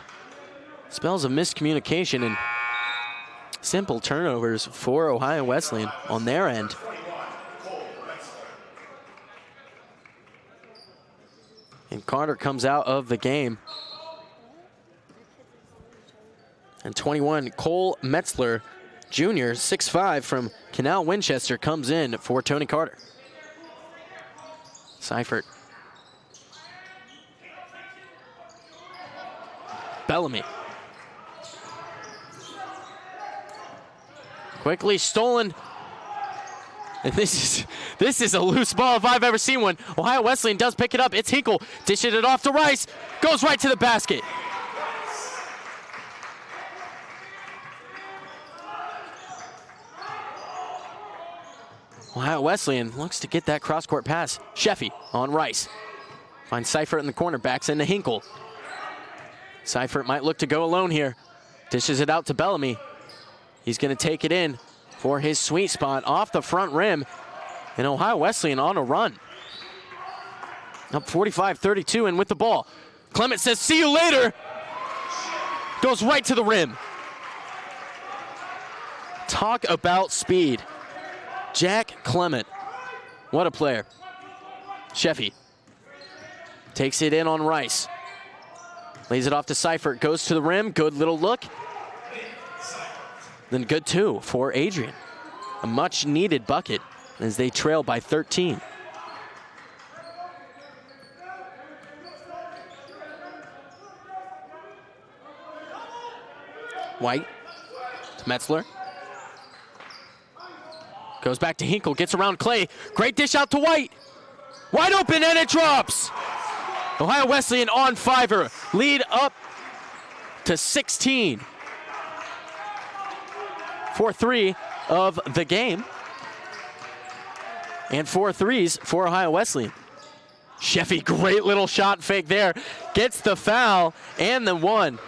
spells of miscommunication and simple turnovers for Ohio Wesleyan on their end. And Carter comes out of the game. And 21, Cole Metzler Jr., 6'5", from Canal Winchester, comes in for Tony Carter. Seifert. Bellamy. Quickly stolen. And this is a loose ball if I've ever seen one. Ohio Wesleyan does pick it up. It's Hinkle. Dishing it off to Rice. Goes right to the basket. Ohio Wesleyan looks to get that cross-court pass. Sheffy on Rice. Finds Seifert in the corner. Backs into Hinkle. Seifert might look to go alone here. Dishes it out to Bellamy. He's going to take it in for his sweet spot off the front rim. And Ohio Wesleyan on a run. Up 45-32 and with the ball. Clement says, see you later. Goes right to the rim. Talk about speed. Jack Clement. What a player. Sheffy takes it in on Rice. Lays it off to Seifert. Goes to the rim. Good little look. Then good two for Adrian. A much needed bucket as they trail by 13. White to Metzler. Goes back to Hinkle, gets around Clay. Great dish out to White. Wide open and it drops. Ohio Wesleyan on fiver. Lead up to 16. 4-3 of the game. And 4 threes for Ohio Wesleyan. Sheffy, great little shot fake there. Gets the foul and the one.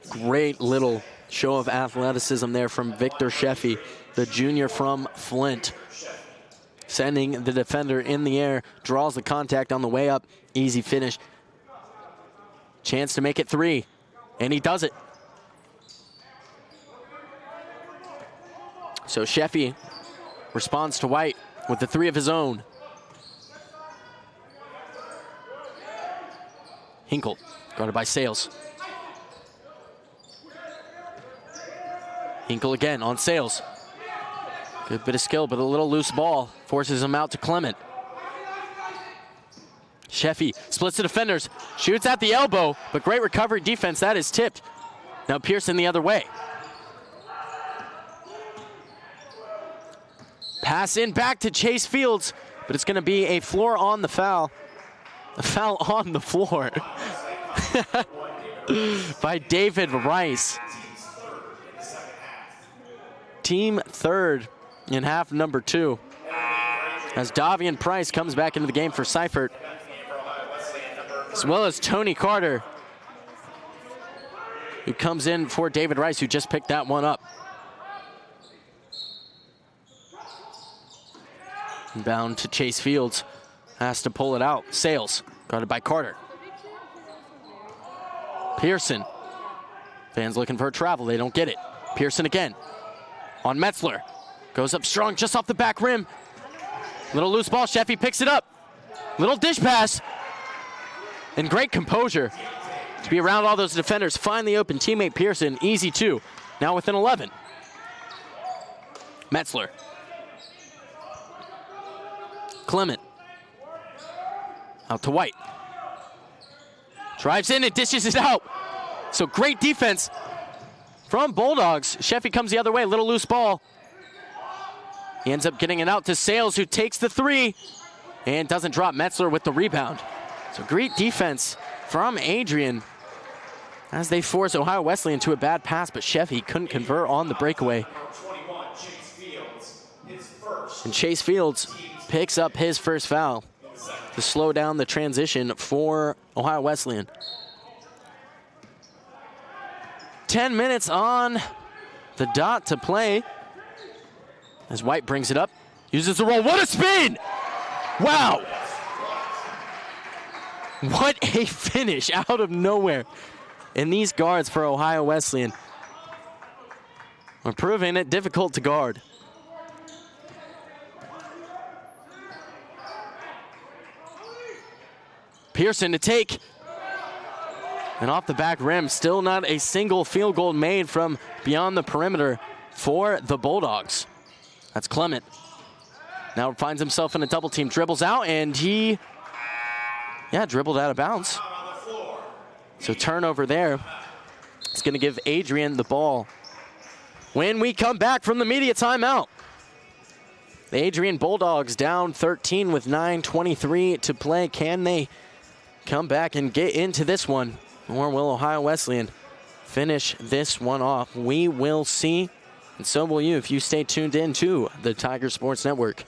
Great little show of athleticism there from Victor Sheffy, the junior from Flint. Sending the defender in the air, draws the contact on the way up. Easy finish. Chance to make it 3, and he does it. So Sheffy responds to White with the 3 of his own. Hinkle, guarded by Sales. Hinkle again on Sales. Good bit of skill, but a little loose ball forces him out to Clement. Sheffy splits the defenders, shoots at the elbow, but great recovery defense. That is tipped. Now Pearson the other way. Pass in back to Chase Fields, but it's going to be a floor on the foul. A foul on the floor by David Rice. Team third in half number 2. As Davian Price comes back into the game for Seifert, as well as Tony Carter, who comes in for David Rice, who just picked that one up. Inbound to Chase Fields, has to pull it out. Sales, guarded by Carter. Pearson, fans looking for a travel, they don't get it. Pearson again, on Metzler, goes up strong just off the back rim. Little loose ball, Sheffy picks it up. Little dish pass, and great composure to be around all those defenders. Find the open teammate Pearson, easy 2, now within 11. Metzler. Clement. Out to White. Drives in and dishes it out. So great defense from Bulldogs. Sheffy comes the other way, little loose ball. He ends up getting it out to Sales, who takes the 3 and doesn't drop. Metzler with the rebound. So great defense from Adrian as they force Ohio Wesleyan into a bad pass, but Sheffy couldn't convert on the breakaway. And Chase Fields picks up his first foul to slow down the transition for Ohio Wesleyan. 10 minutes on the dot to play as White brings it up, uses the roll. What a spin! Wow! What a finish out of nowhere. And these guards for Ohio Wesleyan are proving it difficult to guard. Pearson to take. And off the back rim, still not a single field goal made from beyond the perimeter for the Bulldogs. That's Clement. Now finds himself in a double team, dribbles out, and he, dribbled out of bounds. So turnover there. It's going to give Adrian the ball. When we come back from the media timeout, the Adrian Bulldogs down 13 with 9:23 to play. Can they come back and get into this one, or will Ohio Wesleyan finish this one off? We will see, and so will you if you stay tuned in to the Tiger Sports Network.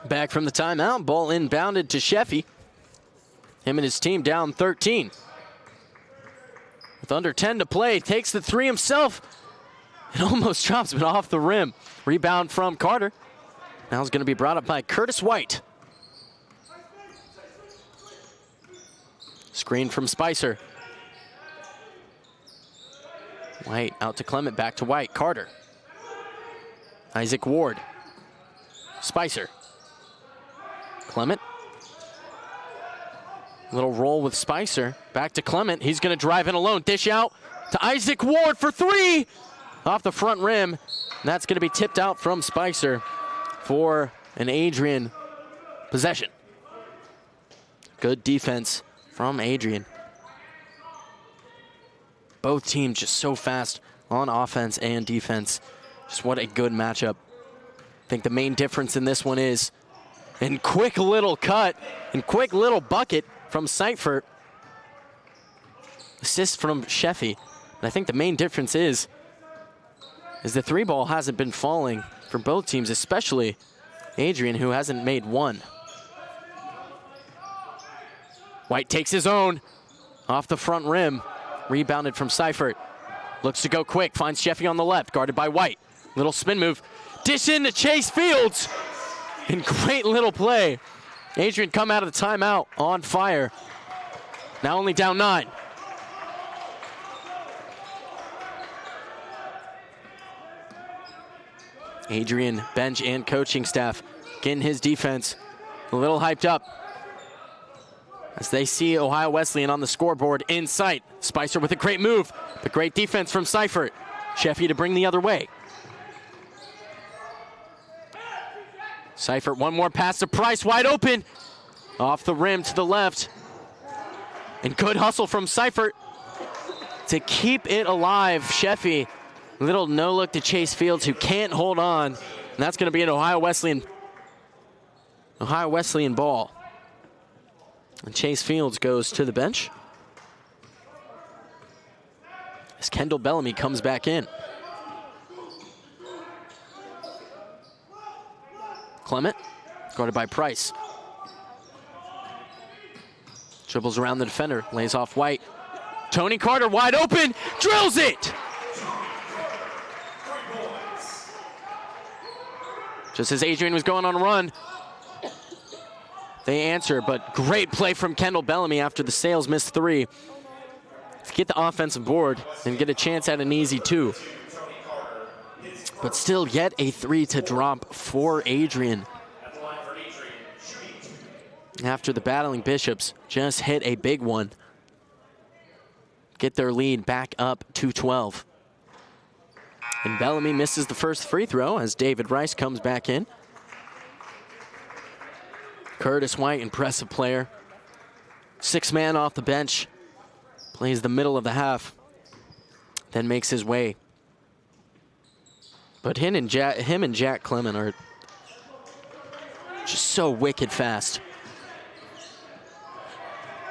Back from the timeout, ball inbounded to Sheffy. Him and his team down 13. With under 10 to play, takes the 3 himself. It almost drops, but off the rim. Rebound from Carter. Now it's going to be brought up by Curtis White. Screen from Spicer. White out to Clement, back to White. Carter. Isaac Ward. Spicer. Clement. Little roll with Spicer. Back to Clement. He's going to drive in alone. Dish out to Isaac Ward for 3. off the front rim. And that's going to be tipped out from Spicer for an Adrian possession. Good defense from Adrian. Both teams just so fast on offense and defense. Just what a good matchup. I think the main difference in this one is in quick little cut and quick little bucket from Seifert. Assist from Sheffy. And I think the main difference is the three ball hasn't been falling for both teams, especially Adrian, who hasn't made one. White takes his own off the front rim. Rebounded from Seifert. Looks to go quick, finds Sheffy on the left, guarded by White. Little spin move. Dish in to Chase Fields. And great little play. Adrian come out of the timeout on fire. Now only down 9. Adrian, bench and coaching staff getting his defense a little hyped up as they see Ohio Wesleyan on the scoreboard in sight. Spicer with a great move, but great defense from Seifert. Sheffy to bring the other way. Seifert, one more pass to Price, wide open. Off the rim to the left. And good hustle from Seifert to keep it alive. Sheffy, little no look to Chase Fields, who can't hold on. And that's going to be an Ohio Wesleyan ball. And Chase Fields goes to the bench as Kendall Bellamy comes back in. Clement, guarded by Price. Dribbles around the defender, lays off White. Tony Carter wide open, drills it! Just as Adrian was going on a run, they answer, but great play from Kendall Bellamy after the Sales missed 3 to get the offensive board and get a chance at an easy 2. But still yet a 3 to drop for Adrian. After the Battling Bishops just hit a big one. Get their lead back up to 12. And Bellamy misses the first free throw as David Rice comes back in. Curtis White, impressive player. 6-man off the bench. Plays the middle of the half. Then makes his way. But him and Jack Clement are just so wicked fast.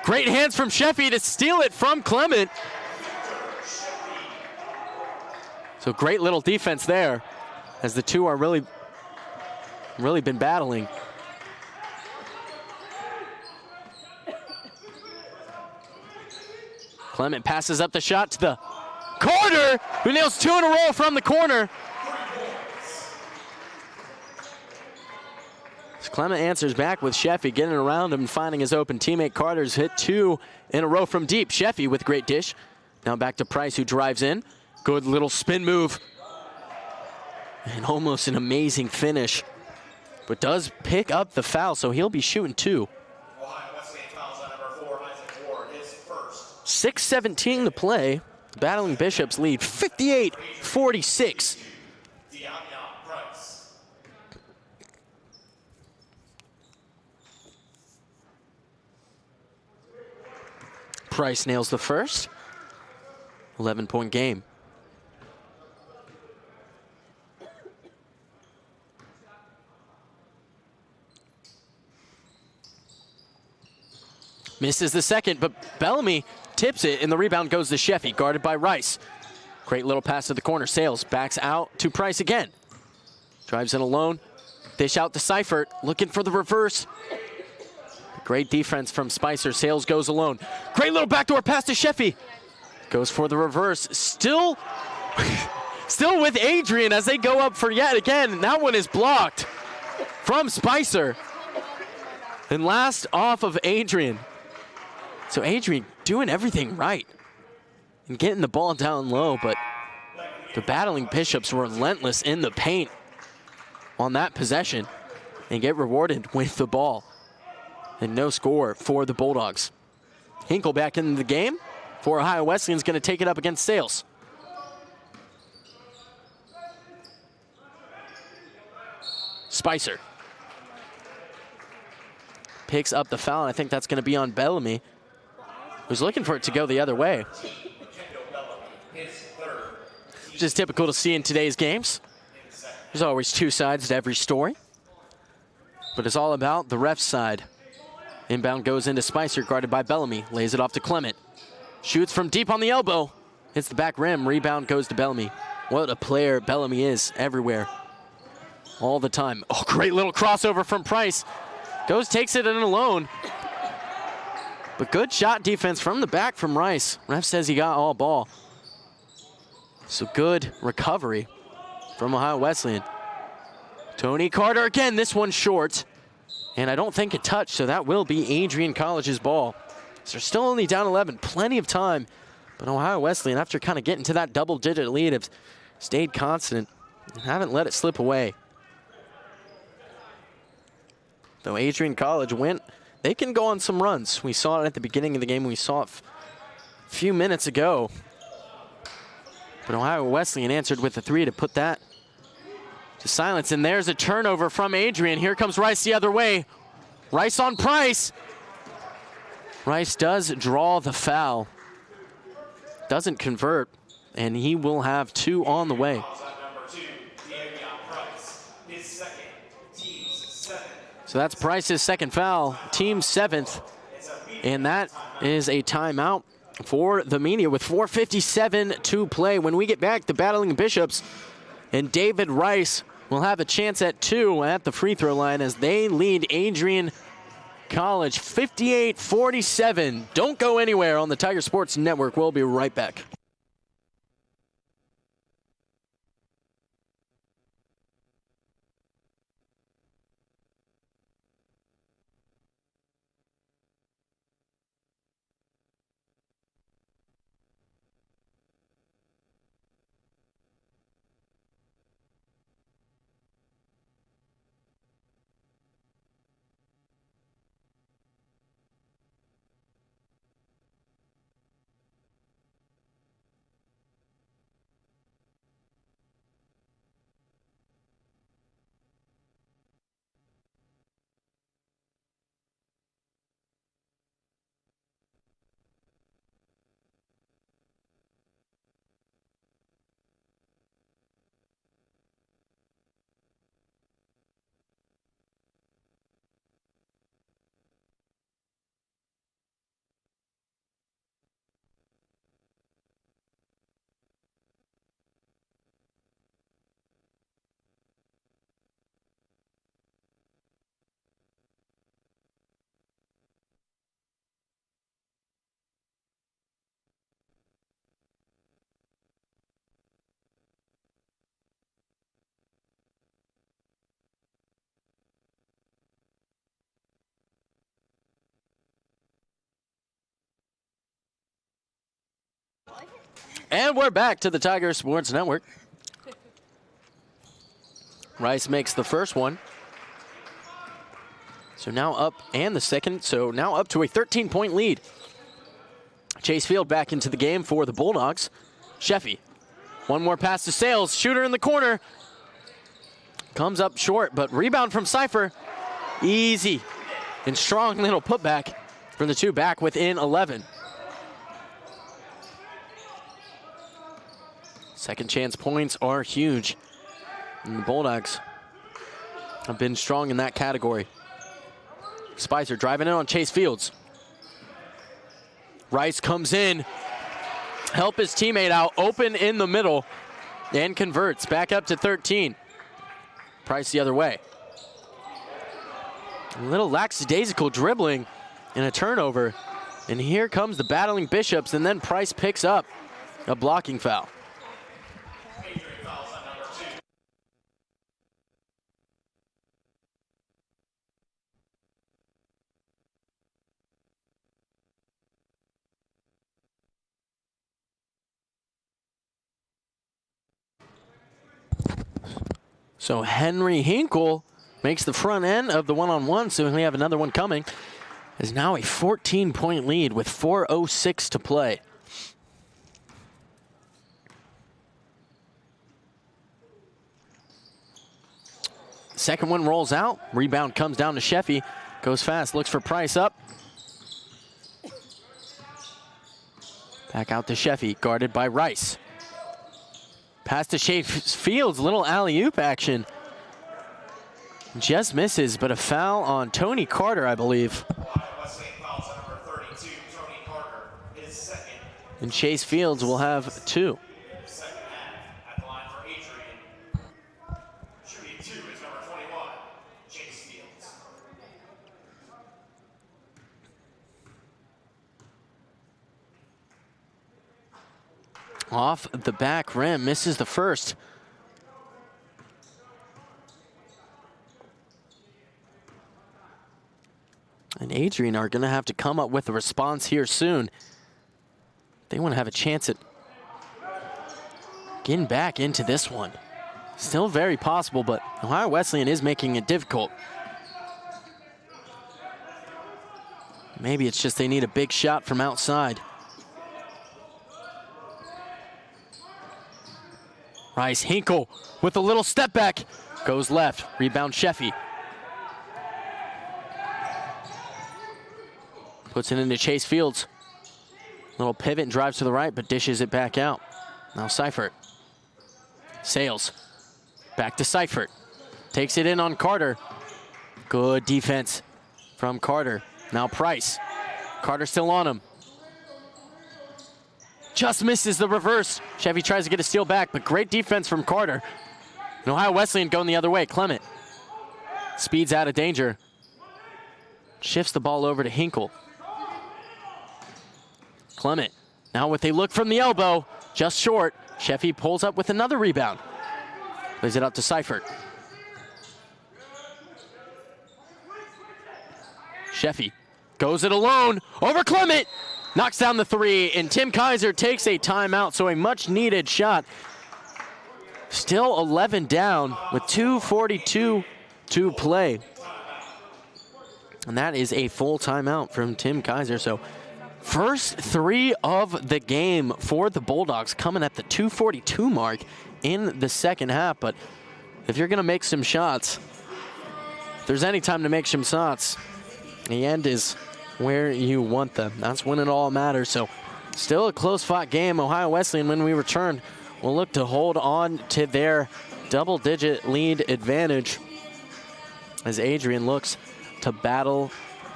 Great hands from Sheffy to steal it from Clement. So great little defense there as the two are really been battling. Clement passes up the shot to the corner, who nails 2 in a row from the corner. So Clement answers back with Sheffy getting around him and finding his open teammate. Carter's hit 2 in a row from deep. Sheffy with great dish. Now back to Price, who drives in. Good little spin move. And almost an amazing finish. But does pick up the foul, so he'll be shooting 2. 6:17 to play. The Battling Bishops lead 58-46. Price nails the first. 11-point game. Misses the second, but Bellamy tips it, and the rebound goes to Sheffy, guarded by Rice. Great little pass to the corner. Sales backs out to Price again. Drives in alone. Dish out to Seifert, looking for the reverse. Great defense from Spicer. Sales goes alone. Great little backdoor pass to Sheffy. Goes for the reverse. Still with Adrian as they go up for yet again. And that one is blocked from Spicer. And last off of Adrian. So Adrian doing everything right and getting the ball down low, but the Battling Bishops were relentless in the paint on that possession and get rewarded with the ball. And no score for the Bulldogs. Hinkle back into the game for Ohio Wesleyan's going to take it up against Sales. Spicer picks up the foul, and I think that's going to be on Bellamy, who's looking for it to go the other way, which is typical to see in today's games. There's always two sides to every story, but it's all about the ref side. Inbound goes into Spicer, guarded by Bellamy, lays it off to Clement. Shoots from deep on the elbow, hits the back rim, rebound goes to Bellamy. What a player Bellamy is, everywhere, all the time. Oh, great little crossover from Price. Goes, takes it in alone. But good shot defense from the back from Rice. Ref says he got all ball. So good recovery from Ohio Wesleyan. Tony Carter again, this one short. And I don't think it touched, so that will be Adrian College's ball. So they're still only down 11, plenty of time. But Ohio Wesleyan, after kind of getting to that double-digit lead, have stayed constant and haven't let it slip away. Though Adrian College they can go on some runs. We saw it at the beginning of the game. We saw it a few minutes ago. But Ohio Wesleyan answered with a three to put that to silence. And there's a turnover from Adrian. Here comes Rice the other way. Rice on Price. Rice does draw the foul. Doesn't convert, and he will have two on the way. So that's Price's second foul, team seventh, and that is a timeout for the media with 4:57 to play. When we get back, the Battling Bishops and David Rice will have a chance at two at the free throw line as they lead Adrian College 58-47. Don't go anywhere on the Tiger Sports Network. We'll be right back. And we're back to the Tiger Sports Network. Rice makes the first one. So now up, and the second, so now up to a 13-point lead. Chase Field back into the game for the Bulldogs. Sheffy, one more pass to Sales, shooter in the corner. Comes up short, but rebound from Cypher. Easy and strong little putback from the two back within 11. Second chance points are huge. And the Bulldogs have been strong in that category. Spicer driving in on Chase Fields. Rice comes in, help his teammate out, open in the middle, and converts back up to 13. Price the other way. A little lackadaisical dribbling and a turnover. And here comes the Battling Bishops, and then Price picks up a blocking foul. So Henry Hinkle makes the front end of the one-on-one, so we have another one coming. Is now a 14-point lead with 4:06 to play. Second one rolls out. Rebound comes down to Sheffy. Goes fast, looks for Price up. Back out to Sheffy, guarded by Rice. Pass to Chase Fields, little alley-oop action. Just misses, but a foul on Tony Carter, I believe. Wesleyan fouls on number 32, Tony Carter, his second. And Chase Fields will have 2. Second half at the line for Adrian. Shooting 2 is number 21, Chase Fields. Off the back rim, misses the first. And Adrian are going to have to come up with a response here soon. They want to have a chance at getting back into this one. Still very possible, but Ohio Wesleyan is making it difficult. Maybe it's just they need a big shot from outside. Rice, Hinkle with a little step back. Goes left, rebound Sheffy. Puts it into Chase Fields. Little pivot and drives to the right, but dishes it back out. Now Seifert. Sails. Back to Seifert. Takes it in on Carter. Good defense from Carter. Now Price. Carter still on him. Just misses the reverse. Chevy tries to get a steal back, but great defense from Carter. And Ohio Wesleyan going the other way. Clement speeds out of danger. Shifts the ball over to Hinkle. Clement, now with a look from the elbow, just short. Sheffy pulls up with another rebound. Plays it out to Seifert. Sheffy goes it alone over Clement. Knocks down the 3, and Tim Kaiser takes a timeout, so a much-needed shot. Still 11 down with 2:42 to play. And that is a full timeout from Tim Kaiser. So first 3 of the game for the Bulldogs coming at the 2:42 mark in the second half. But if you're going to make some shots, if there's any time to make some shots, the end is where you want them. That's when it all matters. So still a close-fought game. Ohio Wesleyan, when we return, will look to hold on to their double-digit lead advantage as Adrian looks to battle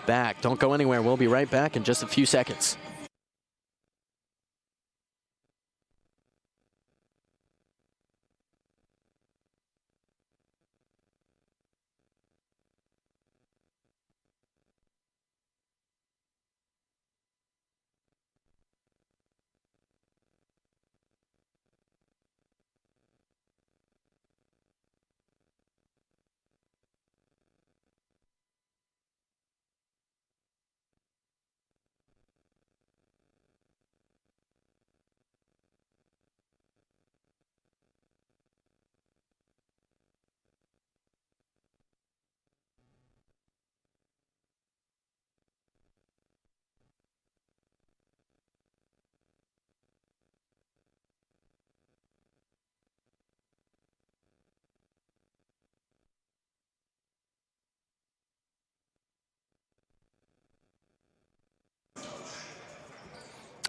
back. Don't go anywhere. We'll be right back in just a few seconds.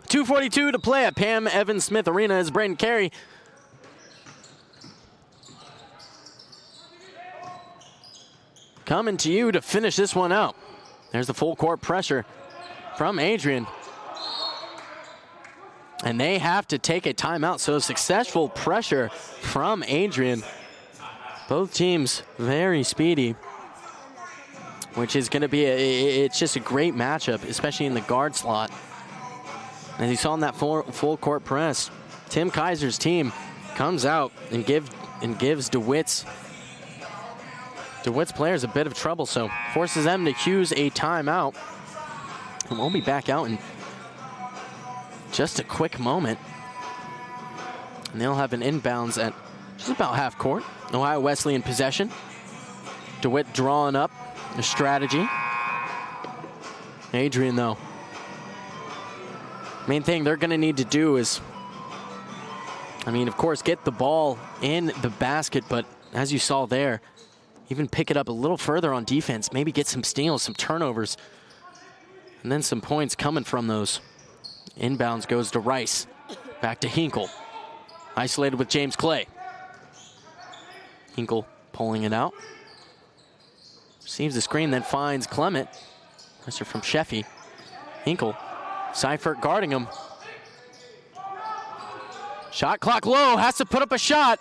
.242 to play at Pam Evans Smith Arena as Braden Carey coming to you to finish this one out. There's the full court pressure from Adrian. And they have to take a timeout, so successful pressure from Adrian. Both teams very speedy, which is going to be, it's just a great matchup, especially in the guard slot. As you saw in that full court press, Tim Kaiser's team comes out and gives DeWitt's players a bit of trouble, so forces them to use a timeout. And we'll be back out in just a quick moment. And they'll have an inbounds at just about half court. Ohio Wesleyan possession. DeWitt drawing up a strategy. Adrian, though. Main thing they're going to need to do is, of course, get the ball in the basket, but as you saw there, even pick it up a little further on defense, maybe get some steals, some turnovers, and then some points coming from those. Inbounds goes to Rice. Back to Hinkle. Isolated with James Clay. Hinkle pulling it out. Receives the screen, then finds Clement. Pressure from Sheffy. Hinkle. Seifert guarding him. Shot clock low, has to put up a shot.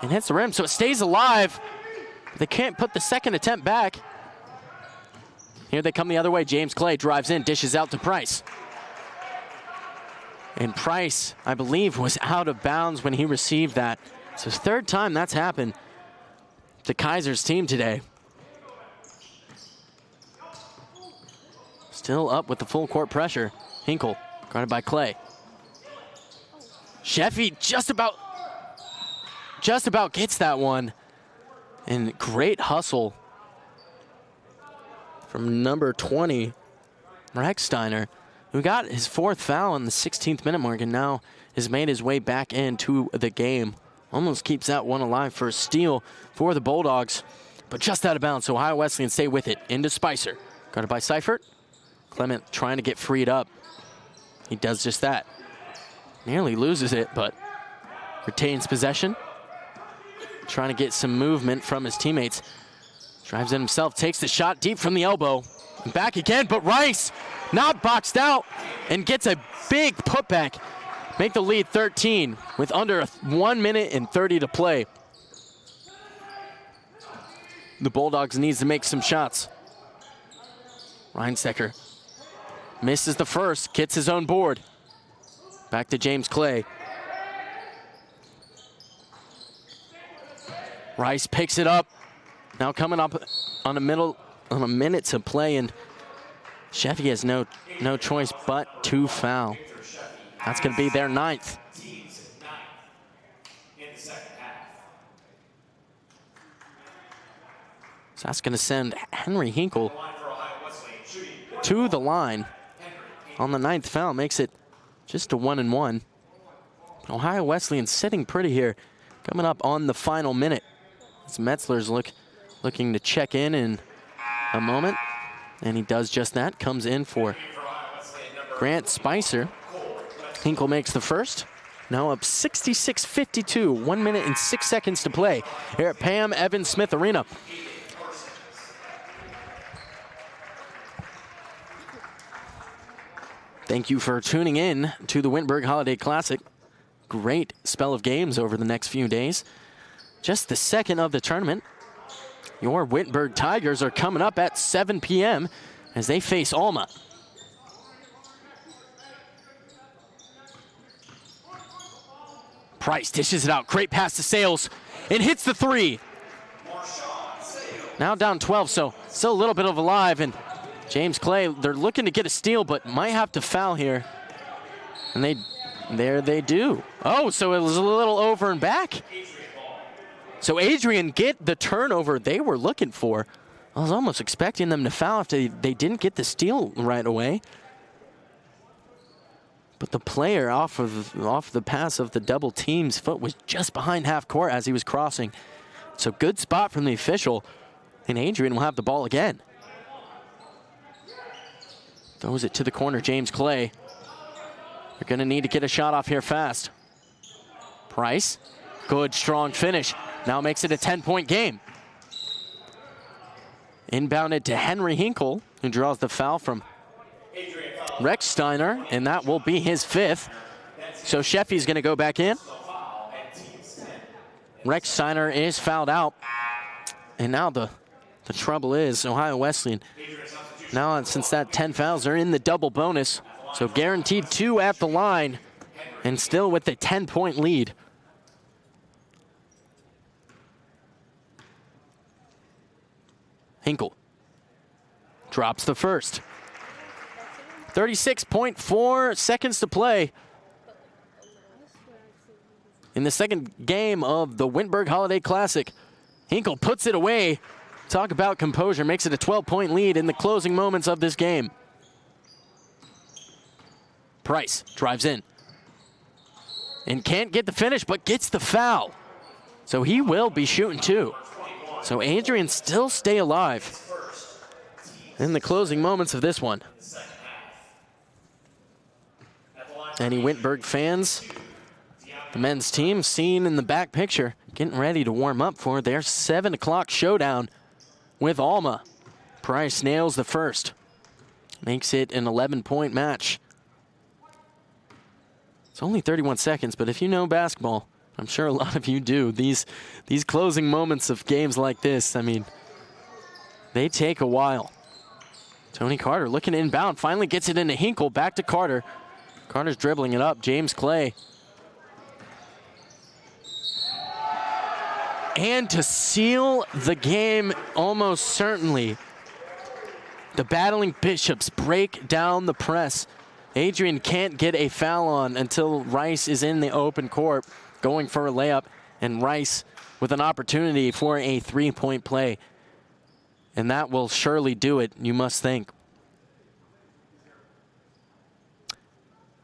And hits the rim, so it stays alive. They can't put the second attempt back. Here they come the other way. James Clay drives in, dishes out to Price. And Price, I believe, was out of bounds when he received that. It's his third time that's happened to Kaiser's team today. Still up with the full court pressure. Hinkle, guarded by Clay. Sheffy just about gets that one. And great hustle from number 20, Rechsteiner, who got his 4th foul on the 16th minute mark and now has made his way back into the game. Almost keeps that one alive for a steal for the Bulldogs, but just out of bounds. So Ohio Wesleyan stay with it. Into Spicer, guarded by Seifert. Clement trying to get freed up. He does just that. Nearly loses it, but retains possession. Trying to get some movement from his teammates. Drives in himself, takes the shot deep from the elbow. And back again, but Rice not boxed out and gets a big putback. Make the lead 13 with under 1 minute and 30 to play. The Bulldogs needs to make some shots. Reinstecker misses the first, gets his own board. Back to James Clay. Rice picks it up. Now coming up on a minute to play, and Sheffy has no choice but to foul. That's going to be their 9th. So that's going to send Henry Hinkle to the line on the 9th foul. Makes it just a 1-and-1. Ohio Wesleyan sitting pretty here, coming up on the final minute. As Metzler's looking to check in a moment, and he does just that. Comes in for Grant Spicer. Hinkle makes the first. Now up 66-52, 1 minute and 6 seconds to play here at Pam Evans Smith Arena. Thank you for tuning in to the Wittenberg Holiday Classic. Great spell of games over the next few days. Just the second of the tournament. Your Wittenberg Tigers are coming up at 7 p.m. as they face Alma. Price dishes it out. Great pass to Sales and hits the 3. Now down 12, so still a little bit of alive. And James Clay, they're looking to get a steal, but might have to foul here. And they do. Oh, so it was a little over and back. So Adrian get the turnover they were looking for. I was almost expecting them to foul if they didn't get the steal right away. But the player off the pass of the double team's foot was just behind half court as he was crossing. So good spot from the official, and Adrian will have the ball again. Throws it to the corner, James Clay. They're gonna need to get a shot off here fast. Price, good strong finish. Now makes it a 10-point game. Inbounded to Henry Hinkle, who draws the foul from Rechsteiner, and that will be his 5th. So Sheffy's going to go back in. Rechsteiner is fouled out. And now the trouble is Ohio Wesleyan. Now, since that 10 fouls, are in the double bonus. So guaranteed 2 at the line, and still with a 10-point lead. Hinkle drops the first. 36.4 seconds to play in the second game of the Wittenberg Holiday Classic. Hinkle puts it away. Talk about composure. Makes it a 12-point lead in the closing moments of this game. Price drives in and can't get the finish, but gets the foul. So he will be shooting 2. So Adrian still stay alive in the closing moments of this one. Any Wintberg fans, the men's team seen in the back picture, getting ready to warm up for their 7 o'clock showdown with Alma. Price nails the first. Makes it an 11-point match. It's only 31 seconds, but if you know basketball, I'm sure a lot of you do, these closing moments of games like this, I mean, they take a while. Tony Carter looking inbound, finally gets it into Hinkle, back to Carter. Carter's dribbling it up, James Clay. And to seal the game almost certainly, the battling Bishops break down the press. Adrian can't get a foul on until Rice is in the open court going for a layup, and Rice with an opportunity for a 3-point play. And that will surely do it, you must think.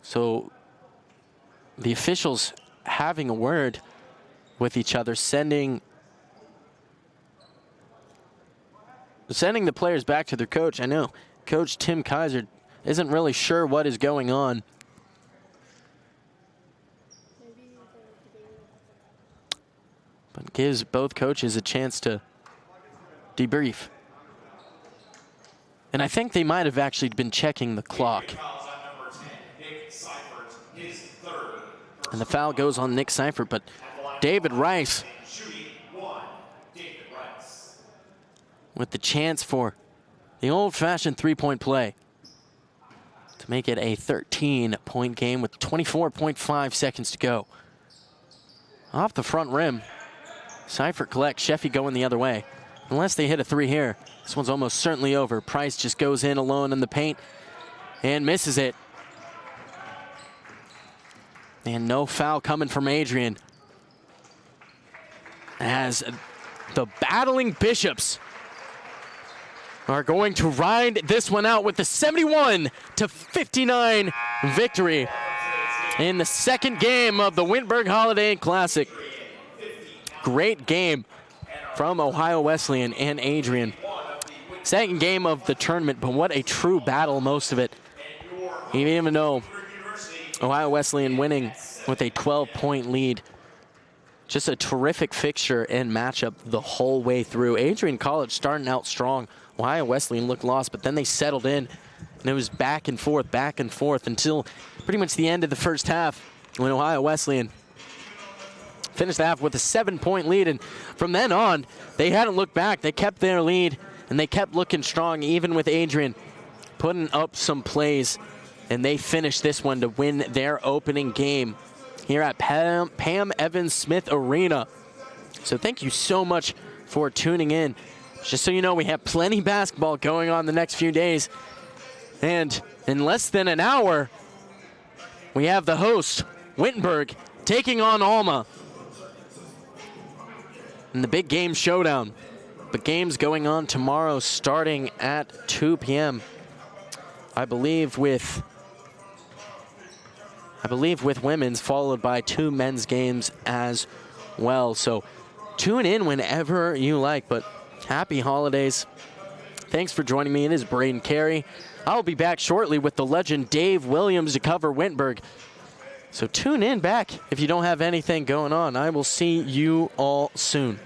So the officials having a word with each other, sending the players back to their coach. I know Coach Tim Kaiser isn't really sure what is going on. But gives both coaches a chance to debrief. And I think they might have actually been checking the clock. And the foul goes on Nick Seifert, but David Rice with the chance for the old-fashioned 3-point play to make it a 13-point game with 24.5 seconds to go. Off the front rim, Seifert collects, Sheffy going the other way. Unless they hit a 3 here, this one's almost certainly over. Price just goes in alone in the paint and misses it. And no foul coming from Adrian, as the battling Bishops are going to ride this one out with the 71-59 victory in the second game of the Wintberg Holiday Classic. Great game from Ohio Wesleyan and Adrian. Second game of the tournament, but what a true battle, most of it. Even though Ohio Wesleyan winning with a 12-point lead. Just a terrific fixture and matchup the whole way through. Adrian College starting out strong. Ohio Wesleyan looked lost, but then they settled in, and it was back and forth until pretty much the end of the first half, when Ohio Wesleyan finished the half with a 7-point lead. And from then on, they hadn't looked back. They kept their lead, and they kept looking strong, even with Adrian putting up some plays. And they finished this one to win their opening game here at Pam Evans Smith Arena. So thank you so much for tuning in. Just so you know, we have plenty basketball going on the next few days. And in less than an hour, we have the host, Wittenberg, taking on Alma in the big game showdown. The game's going on tomorrow starting at 2 p.m. I believe with women's, followed by 2 men's games as well. So tune in whenever you like, but happy holidays. Thanks for joining me. It is Braden Carey. I'll be back shortly with the legend Dave Williams to cover Wittenberg. So tune in back if you don't have anything going on. I will see you all soon.